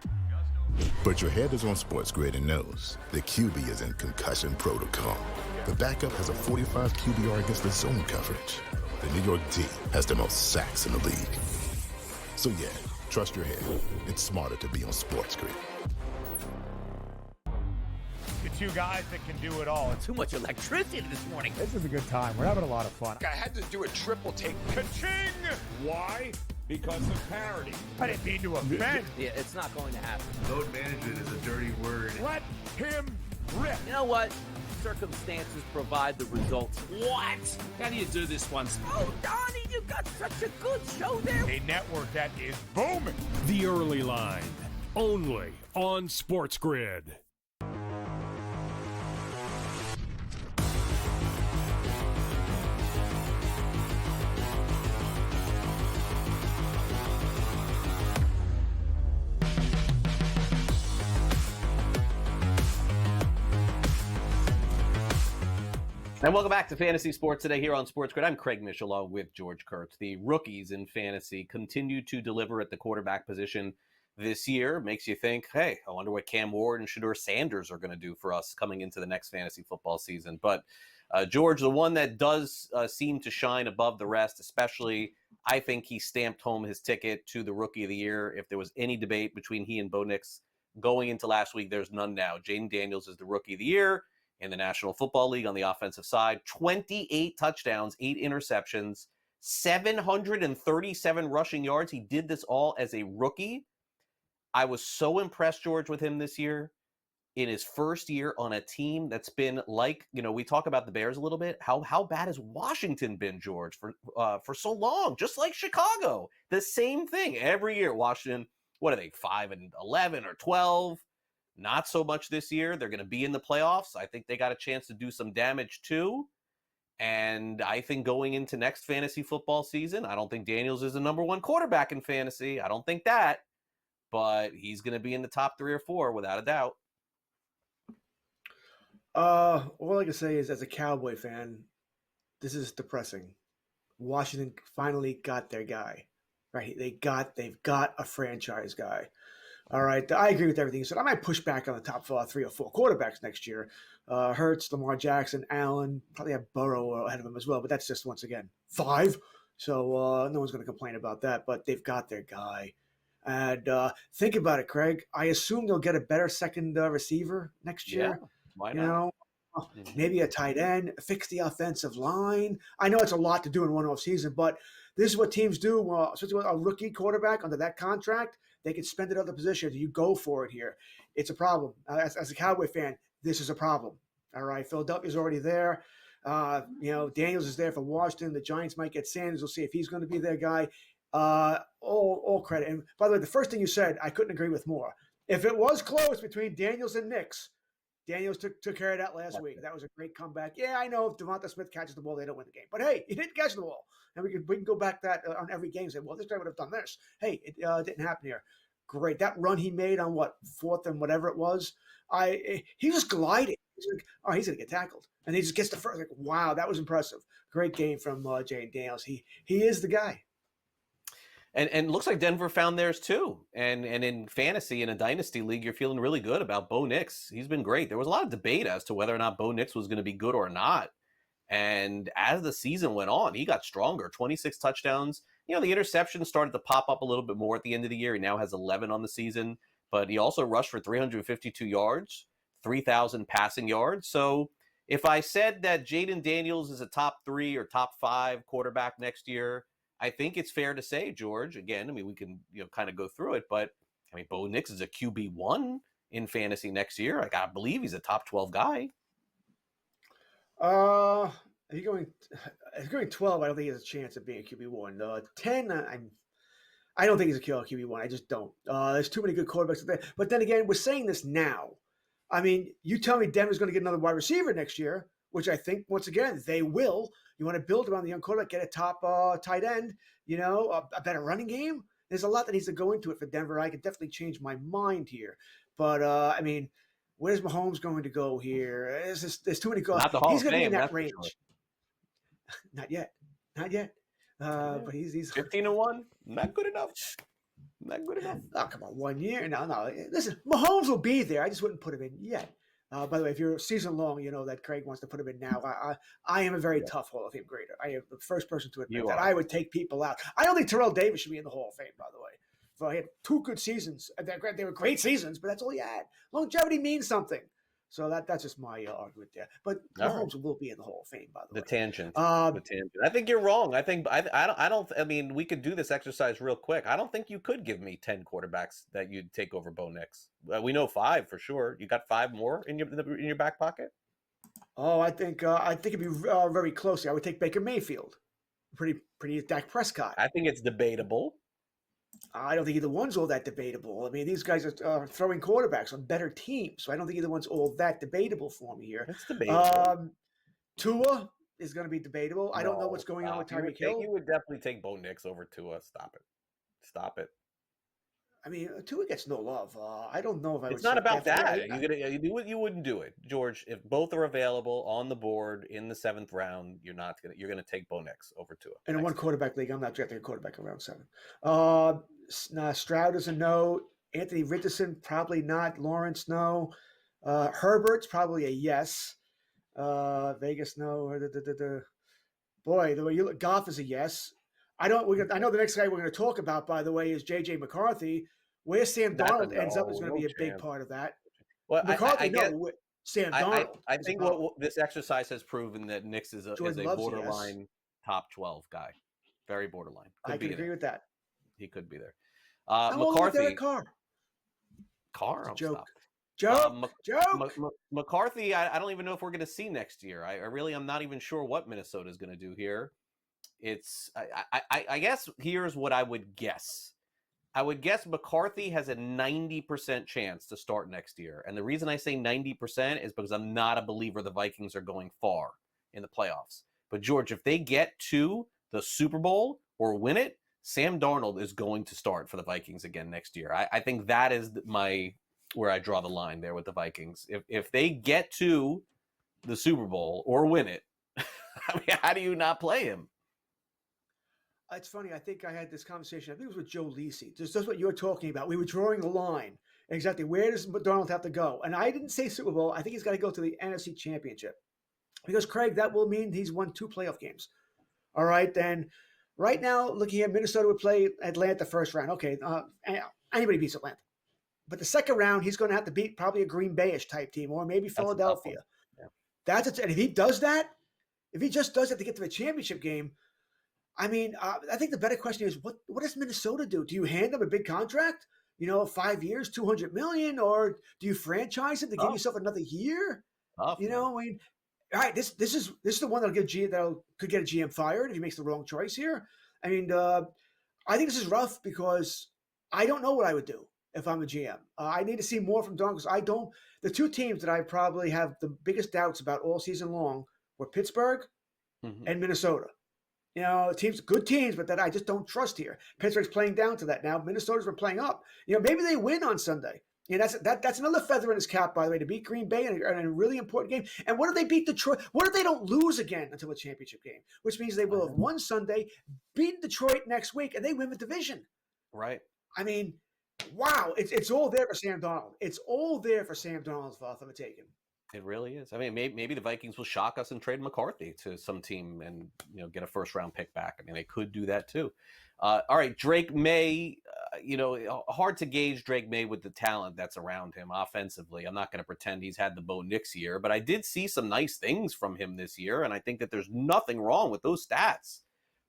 But your head is on SportsGrid and knows the QB is in concussion protocol. The backup has a 45 QBR against the zone coverage. The New York D has the most sacks in the league. So yeah, trust your head. It's smarter to be on SportsGrid. The 2 guys that can do it all. Too much electricity this morning. This is a good time. We're having a lot of fun. I had to do a triple take. Ka-ching! Why? Because of parity. I didn't mean to offend. Yeah, it's not going to happen. Load management is a dirty word. Let him rip. You know what? Circumstances provide the results. What? How do you do this one? Oh, Donnie, you got such a good show there. A network that is booming. The Early Line, only on SportsGrid. And welcome back to Fantasy Sports Today here on SportsGrid. I'm Craig Mish along with George Kurtz. The rookies in fantasy continue to deliver at the quarterback position this year. Makes you think, hey, I wonder what Cam Ward and Shedeur Sanders are going to do for us coming into the next fantasy football season. But George, the one that does seem to shine above the rest, especially, I think he stamped home his ticket to the Rookie of the Year. If there was any debate between he and Bo Nix going into last week, there's none now. Jaden Daniels is the Rookie of the Year in the National Football League on the offensive side. 28 touchdowns, 8 interceptions, 737 rushing yards. He did this all as a rookie. I was so impressed, George, with him this year in his first year on a team that's been like, we talk about the Bears a little bit. How bad has Washington been, George, for so long? Just like Chicago. The same thing every year. Washington, what are they, 5-11 or 12? Not so much this year. They're going to be in the playoffs. I think they got a chance to do some damage too. And I think going into next fantasy football season, I don't think Daniels is the number one quarterback in fantasy. I don't think that. But he's going to be in the top 3 or 4 without a doubt. All I can say is, as a Cowboy fan, this is depressing. Washington finally got their guy, right? They've got a franchise guy. All right, I agree with everything you said. I might push back on the top 3 or 4 quarterbacks next year. Hurts, Lamar Jackson, Allen, probably have Burrow ahead of him as well, but that's just, once again, 5. So no one's going to complain about that, but they've got their guy. And think about it, Craig. I assume they'll get a better second receiver next year. Yeah, why not? Maybe a tight end, fix the offensive line. I know it's a lot to do in one off season, but this is what teams do. Especially with a rookie quarterback under that contract, they can spend at other positions. You go for it here. It's a problem. As a Cowboy fan, this is a problem. All right, Philadelphia's already there. Daniels is there for Washington. The Giants might get Sanders. We'll see if he's going to be their guy. All credit. And by the way, the first thing you said, I couldn't agree with more. If it was close between Daniels and Nix, Daniels took care of that last week. That was a great comeback. Yeah, I know if Devonta Smith catches the ball, they don't win the game. But hey, he didn't catch the ball. And we can go back that on every game and say, well, this guy would have done this. Hey, it didn't happen here. Great. That run he made on 4th and whatever it was, he was gliding. He's like, oh, he's going to get tackled. And he just gets the first. Like, wow, that was impressive. Great game from Jaden Daniels. He is the guy. And looks like Denver found theirs too. And in fantasy, in a dynasty league, you're feeling really good about Bo Nix. He's been great. There was a lot of debate as to whether or not Bo Nix was going to be good or not. And as the season went on, he got stronger. 26 touchdowns. The interceptions started to pop up a little bit more at the end of the year. He now has 11 on the season. But he also rushed for 352 yards, 3,000 passing yards. So if I said that Jaden Daniels is a top 3 or top 5 quarterback next year, I think it's fair to say, George, again, we can kind of go through it, but Bo Nix is a QB1 in fantasy next year. I believe he's a top 12 guy. If you're going 12, I don't think he has a chance of being a QB1. 10, I don't think he's a QB1. I just don't. There's too many good quarterbacks there. But then again, we're saying this now. You tell me Denver's going to get another wide receiver next year, which I think, once again, they will. You want to build around the young quarterback, get a top tight end, a better running game. There's a lot that needs to go into it for Denver. I could definitely change my mind here. But, where's Mahomes going to go here? There's too many goals. He's going to be in that range. Sure. Not yet. But he's 15-1. Not good enough. Oh, come on, 1 year. No. Listen, Mahomes will be there. I just wouldn't put him in yet. By the way, if you're season long, you know that Craig wants to put him in now. I am a very tough Hall of Fame grader. I am the first person to admit that. I would take people out. I don't think Terrell Davis should be in the Hall of Fame, by the way. So he had 2 good seasons. They were great seasons, but that's all he had. Longevity means something. So that's just my argument there. But Mahomes will be in the Hall of Fame, by the way. Tangent. The tangent. I think you're wrong. I don't. We could do this exercise real quick. I don't think you could give me 10 quarterbacks that you'd take over Bo Nix. We know 5 for sure. You got 5 more in your back pocket? Oh, I think it'd be very close. I would take Baker Mayfield. Pretty Dak Prescott. I think it's debatable. I don't think either one's all that debatable. These guys are throwing quarterbacks on better teams, so I don't think either one's all that debatable for me here. It's debatable. Tua is going to be debatable. I don't know what's going on with Tyreek Hill. You would definitely take Bo Nix over Tua. Stop it. I mean, Tua gets no love. I don't know if I would. It's not say about that. definitely. You wouldn't do it, George. If both are available on the board in the 7th round, you're gonna take Bo Nix over Tua. In a one quarterback league, I'm not drafting a quarterback around 7. Stroud is a no. Anthony Richardson, probably not. Lawrence, no. Herbert's probably a yes. Vegas, no. Boy, the way you look, Goff is a yes. I know the next guy we're going to talk about, by the way, is J.J. McCarthy. Where Sam Darnold ends up is going to be a big part of that. Well, McCarthy, Sam Darnold. I think what this exercise has proven that Nix is a borderline top 12 guy. Very borderline. I can agree with that. He could be there. McCarthy. Carr? Joke. McCarthy, I don't even know if we're going to see next year. I'm not even sure what Minnesota is going to do here. I guess here's what I would guess. I would guess McCarthy has a 90% chance to start next year. And the reason I say 90% is because I'm not a believer the Vikings are going far in the playoffs. But George, if they get to the Super Bowl or win it, Sam Darnold is going to start for the Vikings again next year. I think that is where I draw the line there with the Vikings. If they get to the Super Bowl or win it, I mean, how do you not play him? It's funny. I think I had this conversation. I think it was with Joe Lisi. Just what you're talking about. We were drawing the line. Exactly. Where does Darnold have to go? And I didn't say Super Bowl. I think he's got to go to the NFC Championship. Because, Craig, that will mean he's won 2 playoff games. All right. Then right now, looking at Minnesota would play Atlanta first round. Okay. Anybody beats Atlanta. But the second round, he's going to have to beat probably a Green Bay-ish type team or maybe Philadelphia. Yeah. That's it. And if he does that, if he just does it to get to the championship game, I mean, I think the better question is, what does Minnesota do? Do you hand them a big contract? 5 years, $200 million, or do you franchise it to give yourself another year? I mean, all right, this is the one that could get a GM fired if he makes the wrong choice here. I mean, I think this is rough because I don't know what I would do if I'm a GM. I need to see more from Darnold because the 2 teams that I probably have the biggest doubts about all season long were Pittsburgh and Minnesota. Good teams, but that I just don't trust here. Pittsburgh's playing down to that now. Minnesota's been playing up. Maybe they win on Sunday. That's another feather in his cap, by the way, to beat Green Bay in a really important game. And what if they beat Detroit? What if they don't lose again until the championship game? Which means they will have won Sunday, beat Detroit next week, and they win the division. Right. I mean, wow, it's all there for Sam Darnold. It's all there for Sam Darnold for the taking. It really is. I mean, maybe the Vikings will shock us and trade McCarthy to some team and get a first-round pick back. I mean, they could do that too. All right, Drake May. Hard to gauge Drake May with the talent that's around him offensively. I'm not going to pretend he's had the Bo Nix year, but I did see some nice things from him this year, and I think that there's nothing wrong with those stats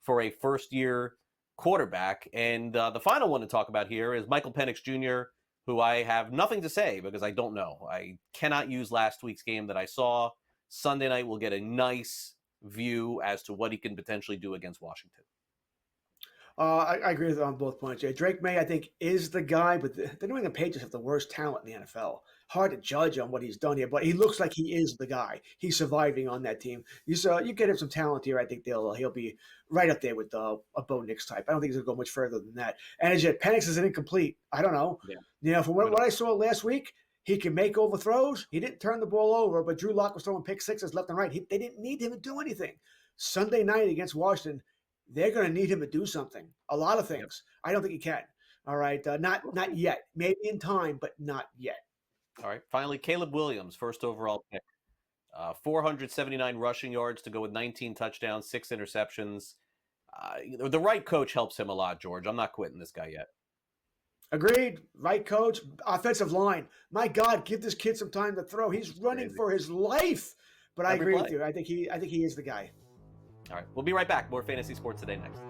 for a first-year quarterback. And the final one to talk about here is Michael Penix Jr., who I have nothing to say because I don't know. I cannot use last week's game that I saw. Sunday night we'll get a nice view as to what he can potentially do against Washington. I agree with on both points. Drake May, I think, is the guy, but the New England Patriots have the worst talent in the NFL. Hard to judge on what he's done here, but he looks like he is the guy. He's surviving on that team. You get him some talent here. I think he'll be right up there with a Bo Nix type. I don't think he's going to go much further than that. And as yet, Penix is an incomplete. I don't know. Yeah. From what I saw last week, he can make overthrows. He didn't turn the ball over, but Drew Lock was throwing pick sixes left and right. They didn't need him to do anything. Sunday night against Washington, they're going to need him to do something. A lot of things. I don't think he can. All right. Not yet. Maybe in time, but not yet. All right. Finally, Caleb Williams, first overall pick. 479 rushing yards to go with 19 touchdowns, 6 interceptions. The right coach helps him a lot, George. I'm not quitting this guy yet. Agreed. Right coach. Offensive line. My God, give this kid some time to throw. He's running for his life. But I agree with you. I think he is the guy. All right. We'll be right back. More Fantasy Sports Today next.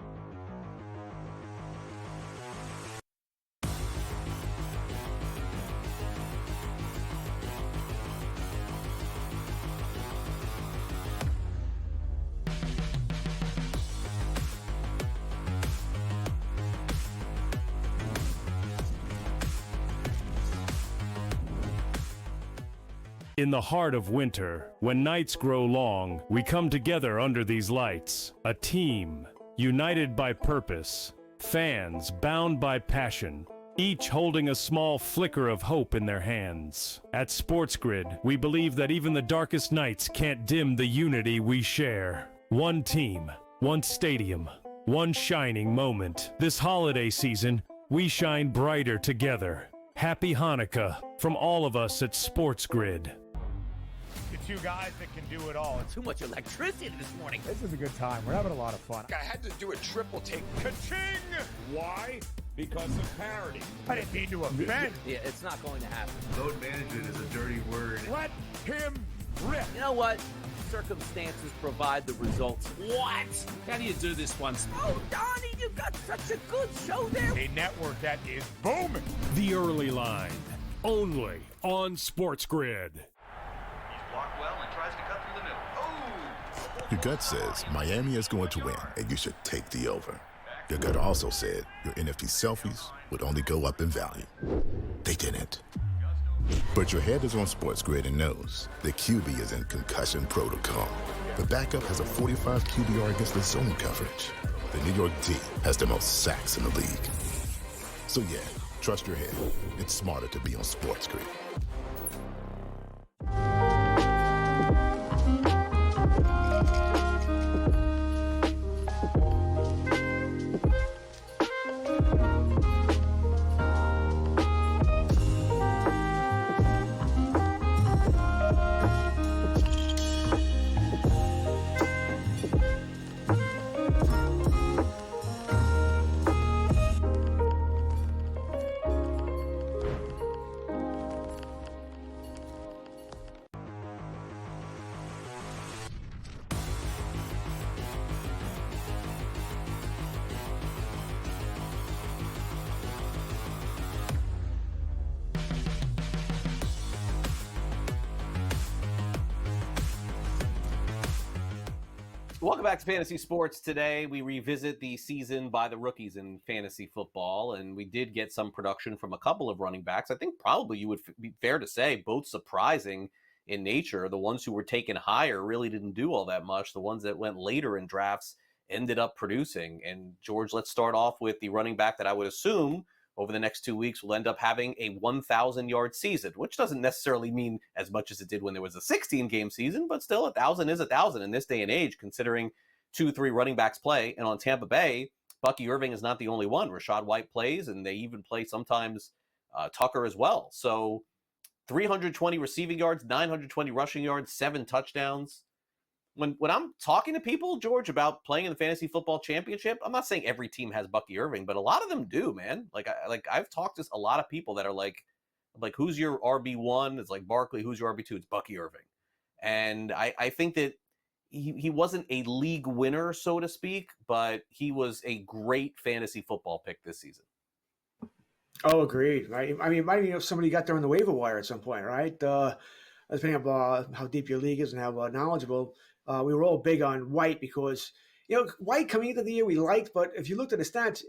In the heart of winter, when nights grow long, we come together under these lights. A team, united by purpose. Fans bound by passion. each holding a small flicker of hope in their hands. At SportsGrid, we believe that even the darkest nights can't dim the unity we share. One team, one stadium, one shining moment. This holiday season, we shine brighter together. Happy Hanukkah from all of us at SportsGrid. The two guys that can do it all. Too much electricity this morning. This is a good time. We're having a lot of fun. I had to do a triple take. Ka-ching! Why? Because of parity. I didn't mean to offend. Yeah, it's not going to happen. Load management is a dirty word. Let him rip. You know what? Circumstances provide the results. What? How do you do this once? Oh, Donnie, you got such a good show there. A network that is booming. The Early Line, only on SportsGrid. Blocked well and tries to cut through the middle. Oh! Your gut says Miami is going to win, and you should take the over. Your gut also said your NFT selfies would only go up in value. They didn't. But your head is on SportsGrid and knows the QB is in concussion protocol. The backup has a 45 QBR against the zone coverage. The New York D has the most sacks in the league. So yeah, trust your head. It's smarter to be on SportsGrid. Welcome back to Fantasy Sports. Today, we revisit the season by the rookies in fantasy football, and we did get some production from a couple of running backs. I think probably you would be fair to say both surprising in nature. The ones who were taken higher really didn't do all that much. The ones that went later in drafts ended up producing. And George, let's start off with the running back that I would assume over the next 2 weeks will end up having a 1,000-yard season, which doesn't necessarily mean as much as it did when there was a 16-game season, but still 1,000 is 1,000 in this day and age, considering 2-3 running backs play. And on Tampa Bay, Bucky Irving is not the only one. Rachaad White plays, and they even play sometimes Tucker as well. So 320 receiving yards, 920 rushing yards, 7 touchdowns. When I'm talking to people, George, about playing in the fantasy football championship, I'm not saying every team has Bucky Irving, but a lot of them do, man. I've talked to a lot of people that are like, who's your RB1? It's like Barkley. Who's your RB2? It's Bucky Irving. And I think that he wasn't a league winner, so to speak, but he was a great fantasy football pick this season. Oh, agreed. Right. I mean, maybe if somebody got there on the waiver wire at some point, right? Depending on how deep your league is and how knowledgeable. We were all big on White because, White coming into the year we liked, but if you looked at the stats,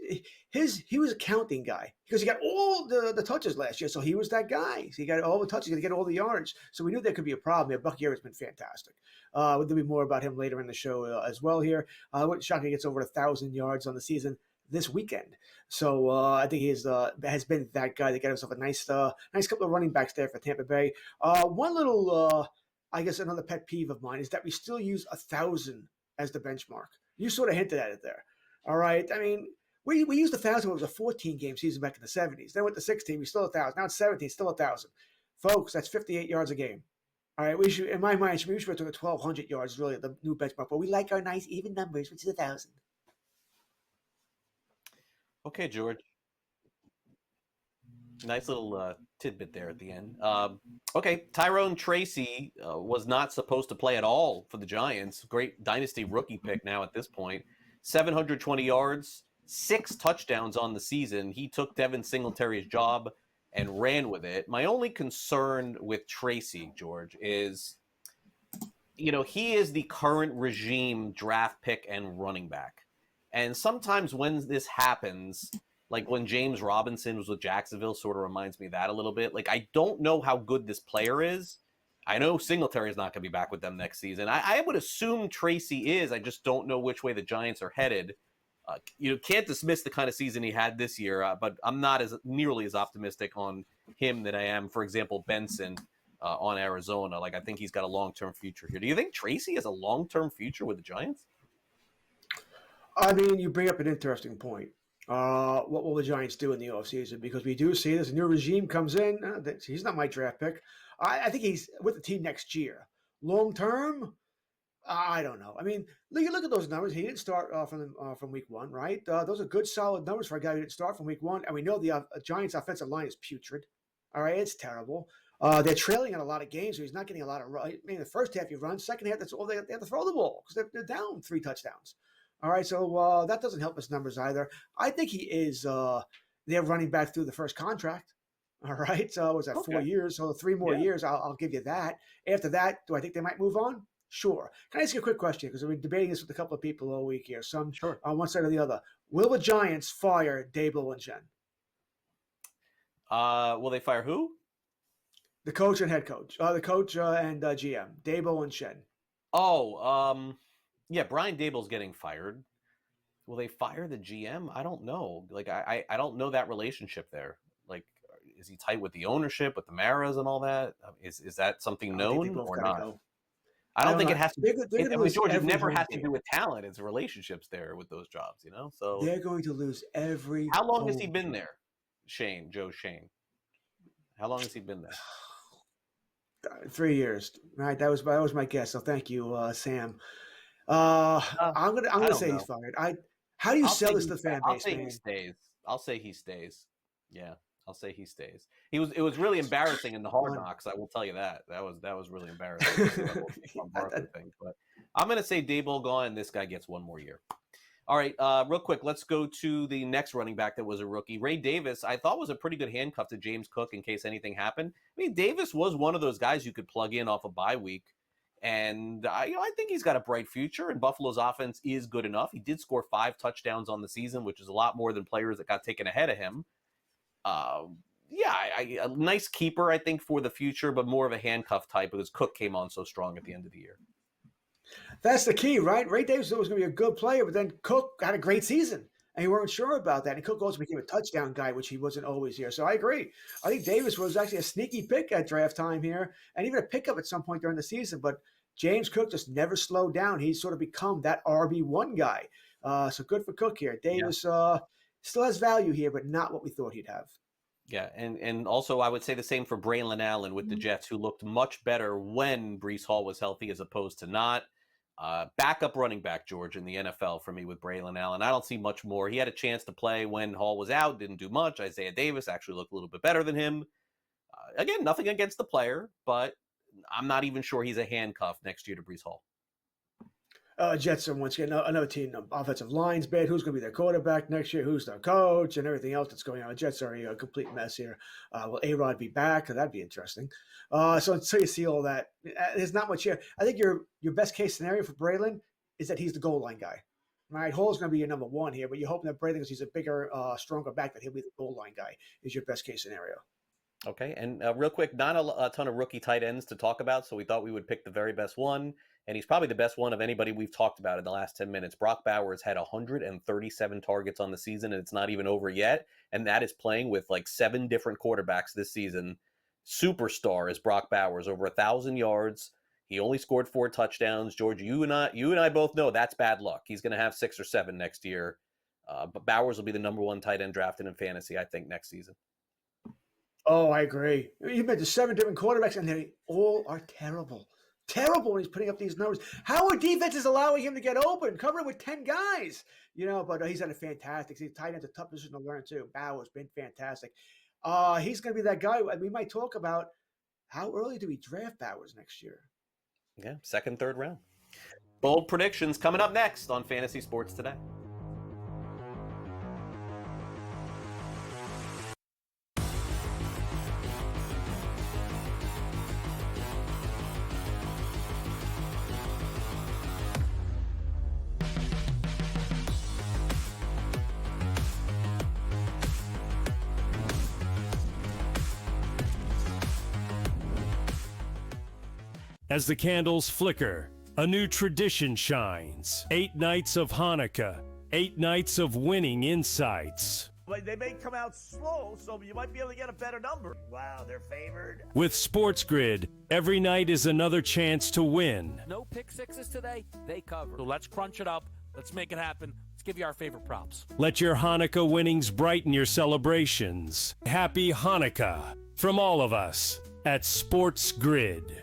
he was a counting guy because he got all the touches last year. So he was that guy. So he got all the touches, he got all the yards. So we knew there could be a problem here. Bucky Irving's been fantastic. There'll be more about him later in the show as well here. Shocking gets over 1,000 yards on the season this weekend. So I think he has been that guy that got himself a nice couple of running backs there for Tampa Bay. One little... I guess another pet peeve of mine is that we still use 1,000 as the benchmark. You sort of hinted at it there. All right. I mean, we used 1,000 when it was a 14-game season back in the 70s. Then went to 16, we still 1,000. Now it's 17, still 1,000. Folks, that's 58 yards a game. All right. We should, in my mind, we should have took 1,200 yards, really, the new benchmark. But we like our nice even numbers, which is 1,000. Okay, George. Nice little tidbit there at the end. Okay, Tyrone Tracy was not supposed to play at all for the Giants. Great dynasty rookie pick now at this point. 720 yards, 6 touchdowns on the season. He took Devin Singletary's job and ran with it. My only concern with Tracy, George, is, he is the current regime draft pick and running back. And sometimes when this happens, like when James Robinson was with Jacksonville, sort of reminds me of that a little bit. I don't know how good this player is. I know Singletary is not going to be back with them next season. I would assume Tracy is. I just don't know which way the Giants are headed. Can't dismiss the kind of season he had this year, but I'm not nearly as optimistic on him than I am, for example, Benson on Arizona. Like, I think he's got a long-term future here. Do you think Tracy has a long-term future with the Giants? I mean, you bring up an interesting point. What will the Giants do in the offseason? Because we do see this new regime comes in. He's not my draft pick. I think he's with the team next year. Long-term, I don't know. I mean, you look at those numbers. He didn't start from week one, right? Those are good, solid numbers for a guy who didn't start from week one. And we know the Giants' offensive line is putrid. All right, it's terrible. They're trailing in a lot of games, so he's not getting a lot of run. I mean, the first half you run, second half, that's all they have to throw the ball because they're down 3 touchdowns. All right, so that doesn't help his numbers either. I think he is their running back through the first contract. All right, so was that 4 years? So 3 more years, I'll give you that. After that, do I think they might move on? Sure. Can I ask you a quick question? Because we've been debating this with a couple of people all week here. Some on one side or the other. Will the Giants fire Daboll and Jen? Will they fire who? The coach and head coach. The coach and GM. Daboll and Shen. Yeah, Brian Daboll's getting fired. Will they fire the GM? I don't know. Like, I don't know that relationship there. Like, is he tight with the ownership, with the Maras and all that? Is that something known or not? Go. I don't think it has to. George, it never has to game. do with talent. It's relationships there with those jobs, So they're going to lose every. How long has he been there, Joe Shane? How long has he been there? 3 years, right? That was my guess. So thank you, Sam. I'm gonna say he's fired. How do you sell this to the fan base? I'll say he stays. Yeah, I'll say he stays. It was really embarrassing in the Hard Knocks. I will tell you that. That was really embarrassing. But I'm gonna say Daboll gone, and this guy gets 1 more year. All right, real quick, let's go to the next running back that was a rookie. Ray Davis, I thought was a pretty good handcuff to James Cook in case anything happened. I mean, Davis was one of those guys you could plug in off a bye week. And I think he's got a bright future, and Buffalo's offense is good enough. He did score 5 touchdowns on the season, which is a lot more than players that got taken ahead of him. A nice keeper, I think, for the future, but more of a handcuff type because Cook came on so strong at the end of the year. That's the key, right? Ray Davis was going to be a good player, but then Cook had a great season, and you weren't sure about that. And Cook also became a touchdown guy, which he wasn't always here. So I agree. I think Davis was actually a sneaky pick at draft time here, and even a pickup at some point during the season. But James Cook just never slowed down. He's sort of become that RB1 guy. So good for Cook here. Davis still has value here, but not what we thought he'd have. Yeah, and also I would say the same for Braylon Allen with the Jets, who looked much better when Breece Hall was healthy as opposed to not. Backup running back, George, in the NFL for me with Braylon Allen. I don't see much more. He had a chance to play when Hall was out, didn't do much. Isaiah Davis actually looked a little bit better than him. Again, nothing against the player, but I'm not even sure he's a handcuff next year to Breece Hall. Jets are once again another team. Offensive line's bad. Who's going to be their quarterback next year? Who's their coach? And everything else that's going on. The Jets are a complete mess here. Will A-Rod be back? That'd be interesting. So until you see all that, there's not much here. I think your best case scenario for Braylon is that he's the goal line guy. Right? Hall's going to be your number 1 here, but you're hoping that Braylon, because he's a bigger, stronger back, that he'll be the goal line guy, is your best case scenario. Okay, and real quick, not a ton of rookie tight ends to talk about, so we thought we would pick the very best one, and he's probably the best one of anybody we've talked about in the last 10 minutes. Brock Bowers had 137 targets on the season, and it's not even over yet, and that is playing with like 7 different quarterbacks this season. Superstar is Brock Bowers, over 1,000 yards. He only scored 4 touchdowns. George, you and I both know that's bad luck. He's going to have 6 or 7 next year, but Bowers will be the number 1 tight end drafted in fantasy, I think, next season. Oh, I agree. You mentioned 7 different quarterbacks, and they all are terrible. Terrible when he's putting up these numbers. How are defenses allowing him to get open, covering with 10 guys? But he's had a fantastic. He's tight end's a tough position to learn too. Bauer's been fantastic. He's going to be that guy. We might talk about how early do we draft Bowers next year? Yeah, 2nd, 3rd round. Bold predictions coming up next on Fantasy Sports Today. As the candles flicker, a new tradition shines. 8 nights of Hanukkah, 8 nights of winning insights. They may come out slow, so you might be able to get a better number. Wow, they're favored. With SportsGrid, every night is another chance to win. No pick sixes today. They cover. So let's crunch it up. Let's make it happen. Let's give you our favorite props. Let your Hanukkah winnings brighten your celebrations. Happy Hanukkah from all of us at SportsGrid.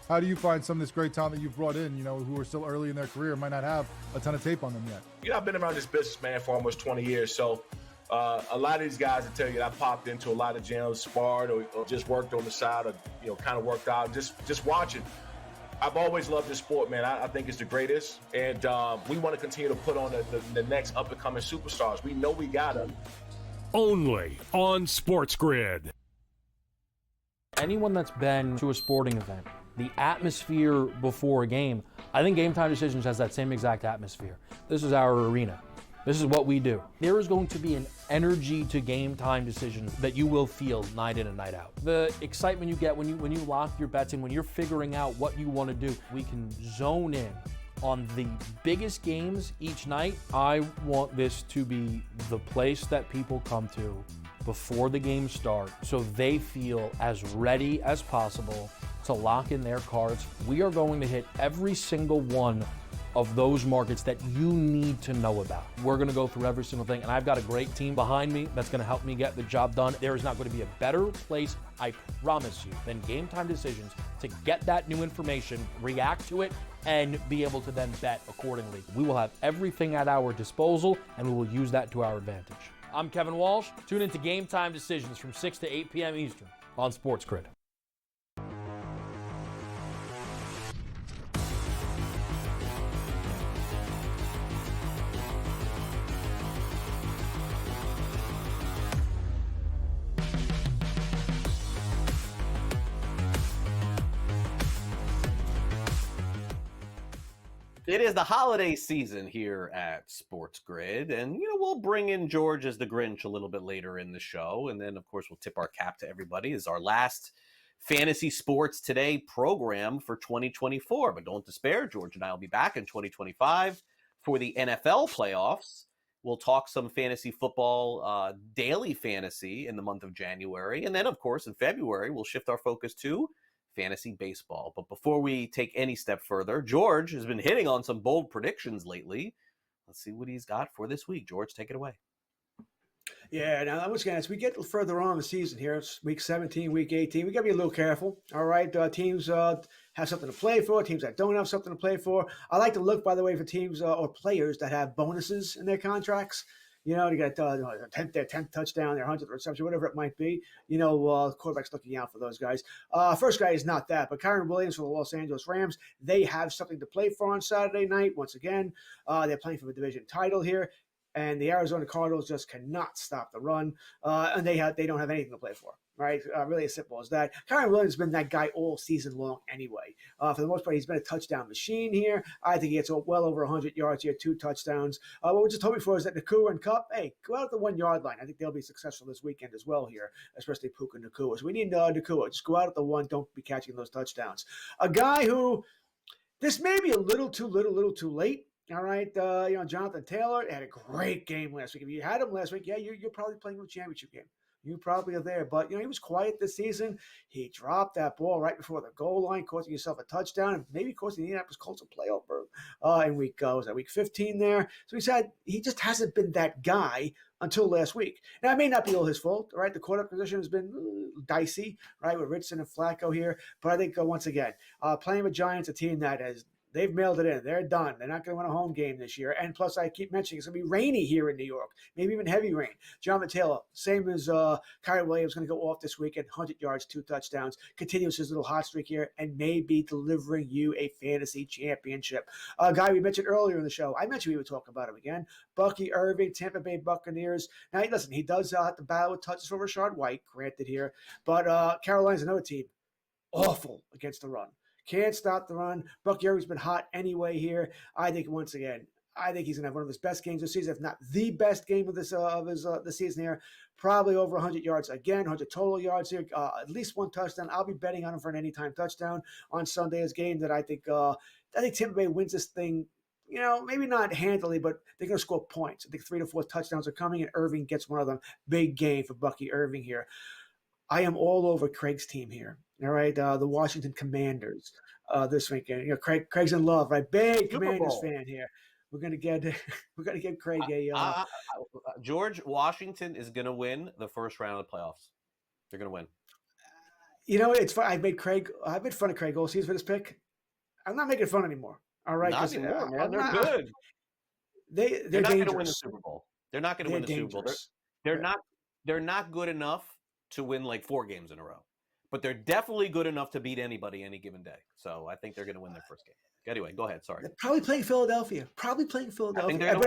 How do you find some of this great talent that you've brought in, who are still early in their career, might not have a ton of tape on them yet? I've been around this business, man, for almost 20 years. So a lot of these guys will tell you that I popped into a lot of gyms, sparred or just worked on the side or, kind of worked out, just watching. I've always loved this sport, man. I think it's the greatest. And we want to continue to put on the next up-and-coming superstars. We know we got them. Only on SportsGrid. Anyone that's been to a sporting event, the atmosphere before a game, I think Game Time Decisions has that same exact atmosphere. This is our arena. This is what we do. There is going to be an energy to Game Time Decisions that you will feel night in and night out. The excitement you get when you lock your bets in, when you're figuring out what you want to do, we can zone in on the biggest games each night. I want this to be the place that people come to before the games start so they feel as ready as possible to lock in their cards. We are going to hit every single one of those markets that you need to know about. We're going to go through every single thing, and I've got a great team behind me that's going to help me get the job done. There is not going to be a better place, I promise you, than Game Time Decisions to get that new information, react to it, and be able to then bet accordingly. We will have everything at our disposal, and we will use that to our advantage. I'm Kevin Walsh. Tune into Game Time Decisions from 6 to 8 p.m. Eastern on SportsGrid. It is the holiday season here at SportsGrid, and we'll bring in George as the Grinch a little bit later in the show, and then of course we'll tip our cap to everybody as our last Fantasy Sports Today program for 2024. But don't despair, George and I will be back in 2025 for the NFL playoffs. We'll talk some fantasy football, daily fantasy in the month of January, and then of course in February we'll shift our focus to fantasy baseball. But before we take any step further, George has been hitting on some bold predictions lately. Let's see what he's got for this week. George, take it away. Yeah, now once again, as we get further on in the season here, it's week 17, week 18, we got to be a little careful, all right? Teams have something to play for, teams that don't have something to play for. I like to look, by the way, for teams or players that have bonuses in their contracts. To get their 10th touchdown, their 100th reception, whatever it might be. The quarterback's looking out for those guys. First guy is not that, but Kyron Williams for the Los Angeles Rams, they have something to play for on Saturday night. Once again, they're playing for the division title here, and the Arizona Cardinals just cannot stop the run, and they don't have anything to play for. Right, really as simple as that. Kyron Williams has been that guy all season long anyway. For the most part, he's been a touchdown machine here. I think he gets well over 100 yards here, 2 touchdowns. What we're just hoping for is that Nakua and Kupp, hey, go out at the 1 yard line. I think they'll be successful this weekend as well here, especially Puka Nakua. So we need Nakua. Just go out at the 1. Don't be catching those touchdowns. A guy who, this may be a little too late. All right, Jonathan Taylor had a great game last week. If you had him last week, yeah, you're probably playing for a championship game. You probably are there, but he was quiet this season. He dropped that ball right before the goal line, costing himself a touchdown, and maybe costing the Indianapolis Colts a playoff berth in week 15 there. So he just hasn't been that guy until last week. Now, it may not be all his fault, right? The quarterback position has been dicey, right, with Richardson and Flacco here. But I think, once again, playing with Giants, a team that they've mailed it in. They're done. They're not going to win a home game this year. And plus, I keep mentioning it's going to be rainy here in New York, maybe even heavy rain. Jonathan Taylor, same as Kyron Williams, going to go off this weekend, 100 yards, 2 touchdowns, continues his little hot streak here, and may be delivering you a fantasy championship. A guy we mentioned earlier in the show, I mentioned we would talk about him again, Bucky Irving, Tampa Bay Buccaneers. Now, listen, he does have to battle with touches for Rashard White, granted here, but Carolina's another team, awful against the run. Can't stop the run. Bucky Irving's been hot anyway here. I think, once again, he's going to have one of his best games this season, if not the best game of this the season here. Probably over 100 yards again, 100 total yards here, at least 1 touchdown. I'll be betting on him for an anytime touchdown on Sunday's game. That I think Tampa Bay wins this thing maybe not handily, but they're going to score points. I think 3 to 4 touchdowns are coming, and Irving gets one of them. Big game for Bucky Irving here. I am all over Craig's team here. All right, the Washington Commanders this weekend. Craig's in love, right? Big Commanders fan here. We're gonna give Craig a. George, Washington is gonna win the first round of the playoffs. They're gonna win. It's fun. I made fun of Craig all season for this pick. I'm not making fun anymore. All right, not anymore, man. They're good. They're not going to win the Super Bowl. They're not going to win the Super Bowl. They're not good enough to win like 4 games in a row, but they're definitely good enough to beat anybody any given day. So I think they're going to win their first game. Anyway, go ahead. Sorry. They're probably playing Philadelphia. But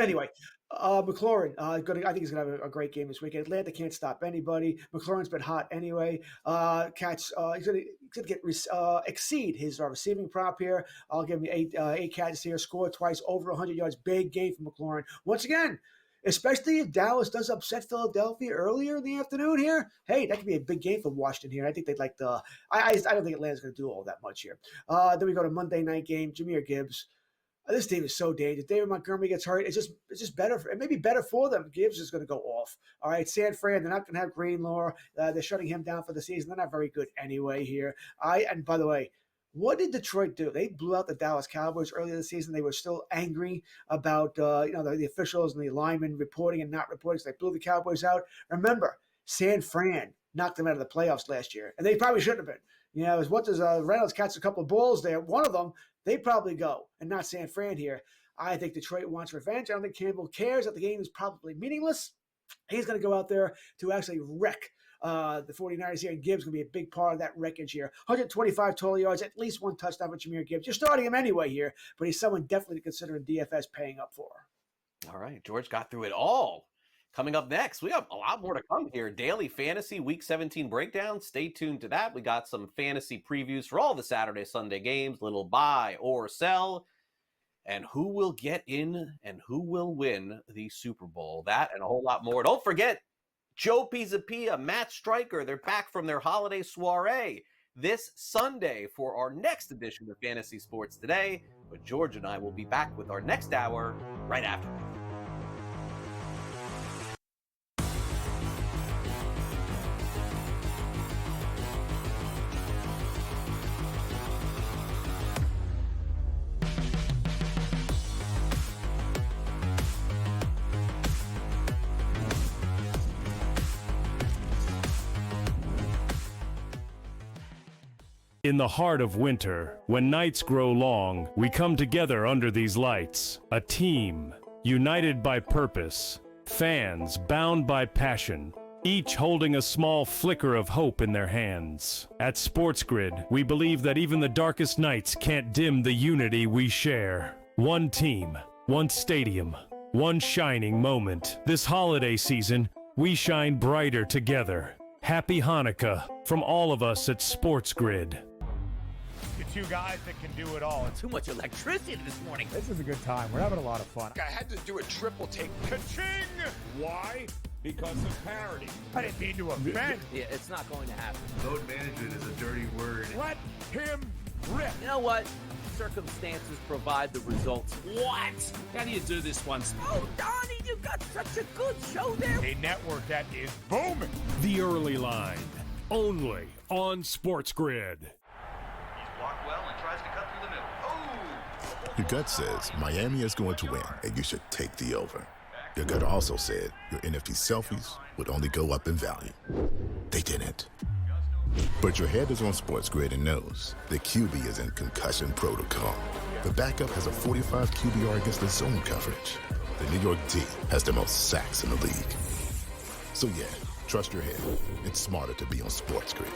anyway, McLaurin, I think he's going to have a great game this weekend. Atlanta can't stop anybody. McLaurin's been hot anyway. He's going to exceed his receiving prop here. I'll give him 8 catches here. Scored twice, over 100 yards. Big game for McLaurin. Once again, especially if Dallas does upset Philadelphia earlier in the afternoon here. Hey, that could be a big game for Washington here. I think they'd like the – I don't think Atlanta's going to do all that much here. Then we go to Monday night game, Jahmyr Gibbs. This team is so dangerous. David Montgomery gets hurt. It's just better. It may be better for them. Gibbs is going to go off. All right, San Fran, they're not going to have Greenlaw. They're shutting him down for the season. They're not very good anyway here. And by the way, what did Detroit do? They blew out the Dallas Cowboys earlier this season. They were still angry about the officials and the linemen reporting and not reporting. So they blew the Cowboys out. Remember, San Fran knocked them out of the playoffs last year, and they probably shouldn't have been. As what does Reynolds catch a couple of balls there? One of them, they probably go, and not San Fran here. I think Detroit wants revenge. I don't think Campbell cares that the game is probably meaningless. He's going to go out there to actually wreck the 49ers here, and Gibbs going to be a big part of that wreckage here. 125 total yards, at least 1 touchdown for Jahmyr Gibbs. You're starting him anyway here, but he's someone definitely to consider in DFS paying up for. All right, George got through it all. Coming up next, we have a lot more to come here. Daily Fantasy Week 17 breakdown. Stay tuned to that. We got some fantasy previews for all the Saturday, Sunday games, little buy or sell, and who will get in and who will win the Super Bowl. That and a whole lot more. Don't forget, Joe Pisapia, Matt Stryker, they're back from their holiday soiree this Sunday for our next edition of Fantasy Sports Today. But George and I will be back with our next hour right after. In the heart of winter, when nights grow long, we come together under these lights. A team, united by purpose. Fans bound by passion. Each holding a small flicker of hope in their hands. At SportsGrid, we believe that even the darkest nights can't dim the unity we share. One team, one stadium, one shining moment. This holiday season, we shine brighter together. Happy Hanukkah from all of us at SportsGrid. The 2 guys that can do it all. Too much electricity this morning. This is a good time. We're having a lot of fun. I had to do a triple take. Ka-ching! Why? Because of parity. I didn't mean to offend. Yeah, it's not going to happen. Load management is a dirty word. Let him rip. You know what? Circumstances provide the results. What? How do you do this one? Oh, Donnie, you got such a good show there. A network that is booming. The Early Line, only on SportsGrid. He's blocked well and tries to cut through the middle. Oh! Your gut says Miami is going to win, and you should take the over. Your gut also said your NFT selfies would only go up in value. They didn't. But your head is on SportsGrid and knows the QB is in concussion protocol. The backup has a 45 QBR against the zone coverage. The New York D has the most sacks in the league. So yeah, trust your head. It's smarter to be on SportsGrid.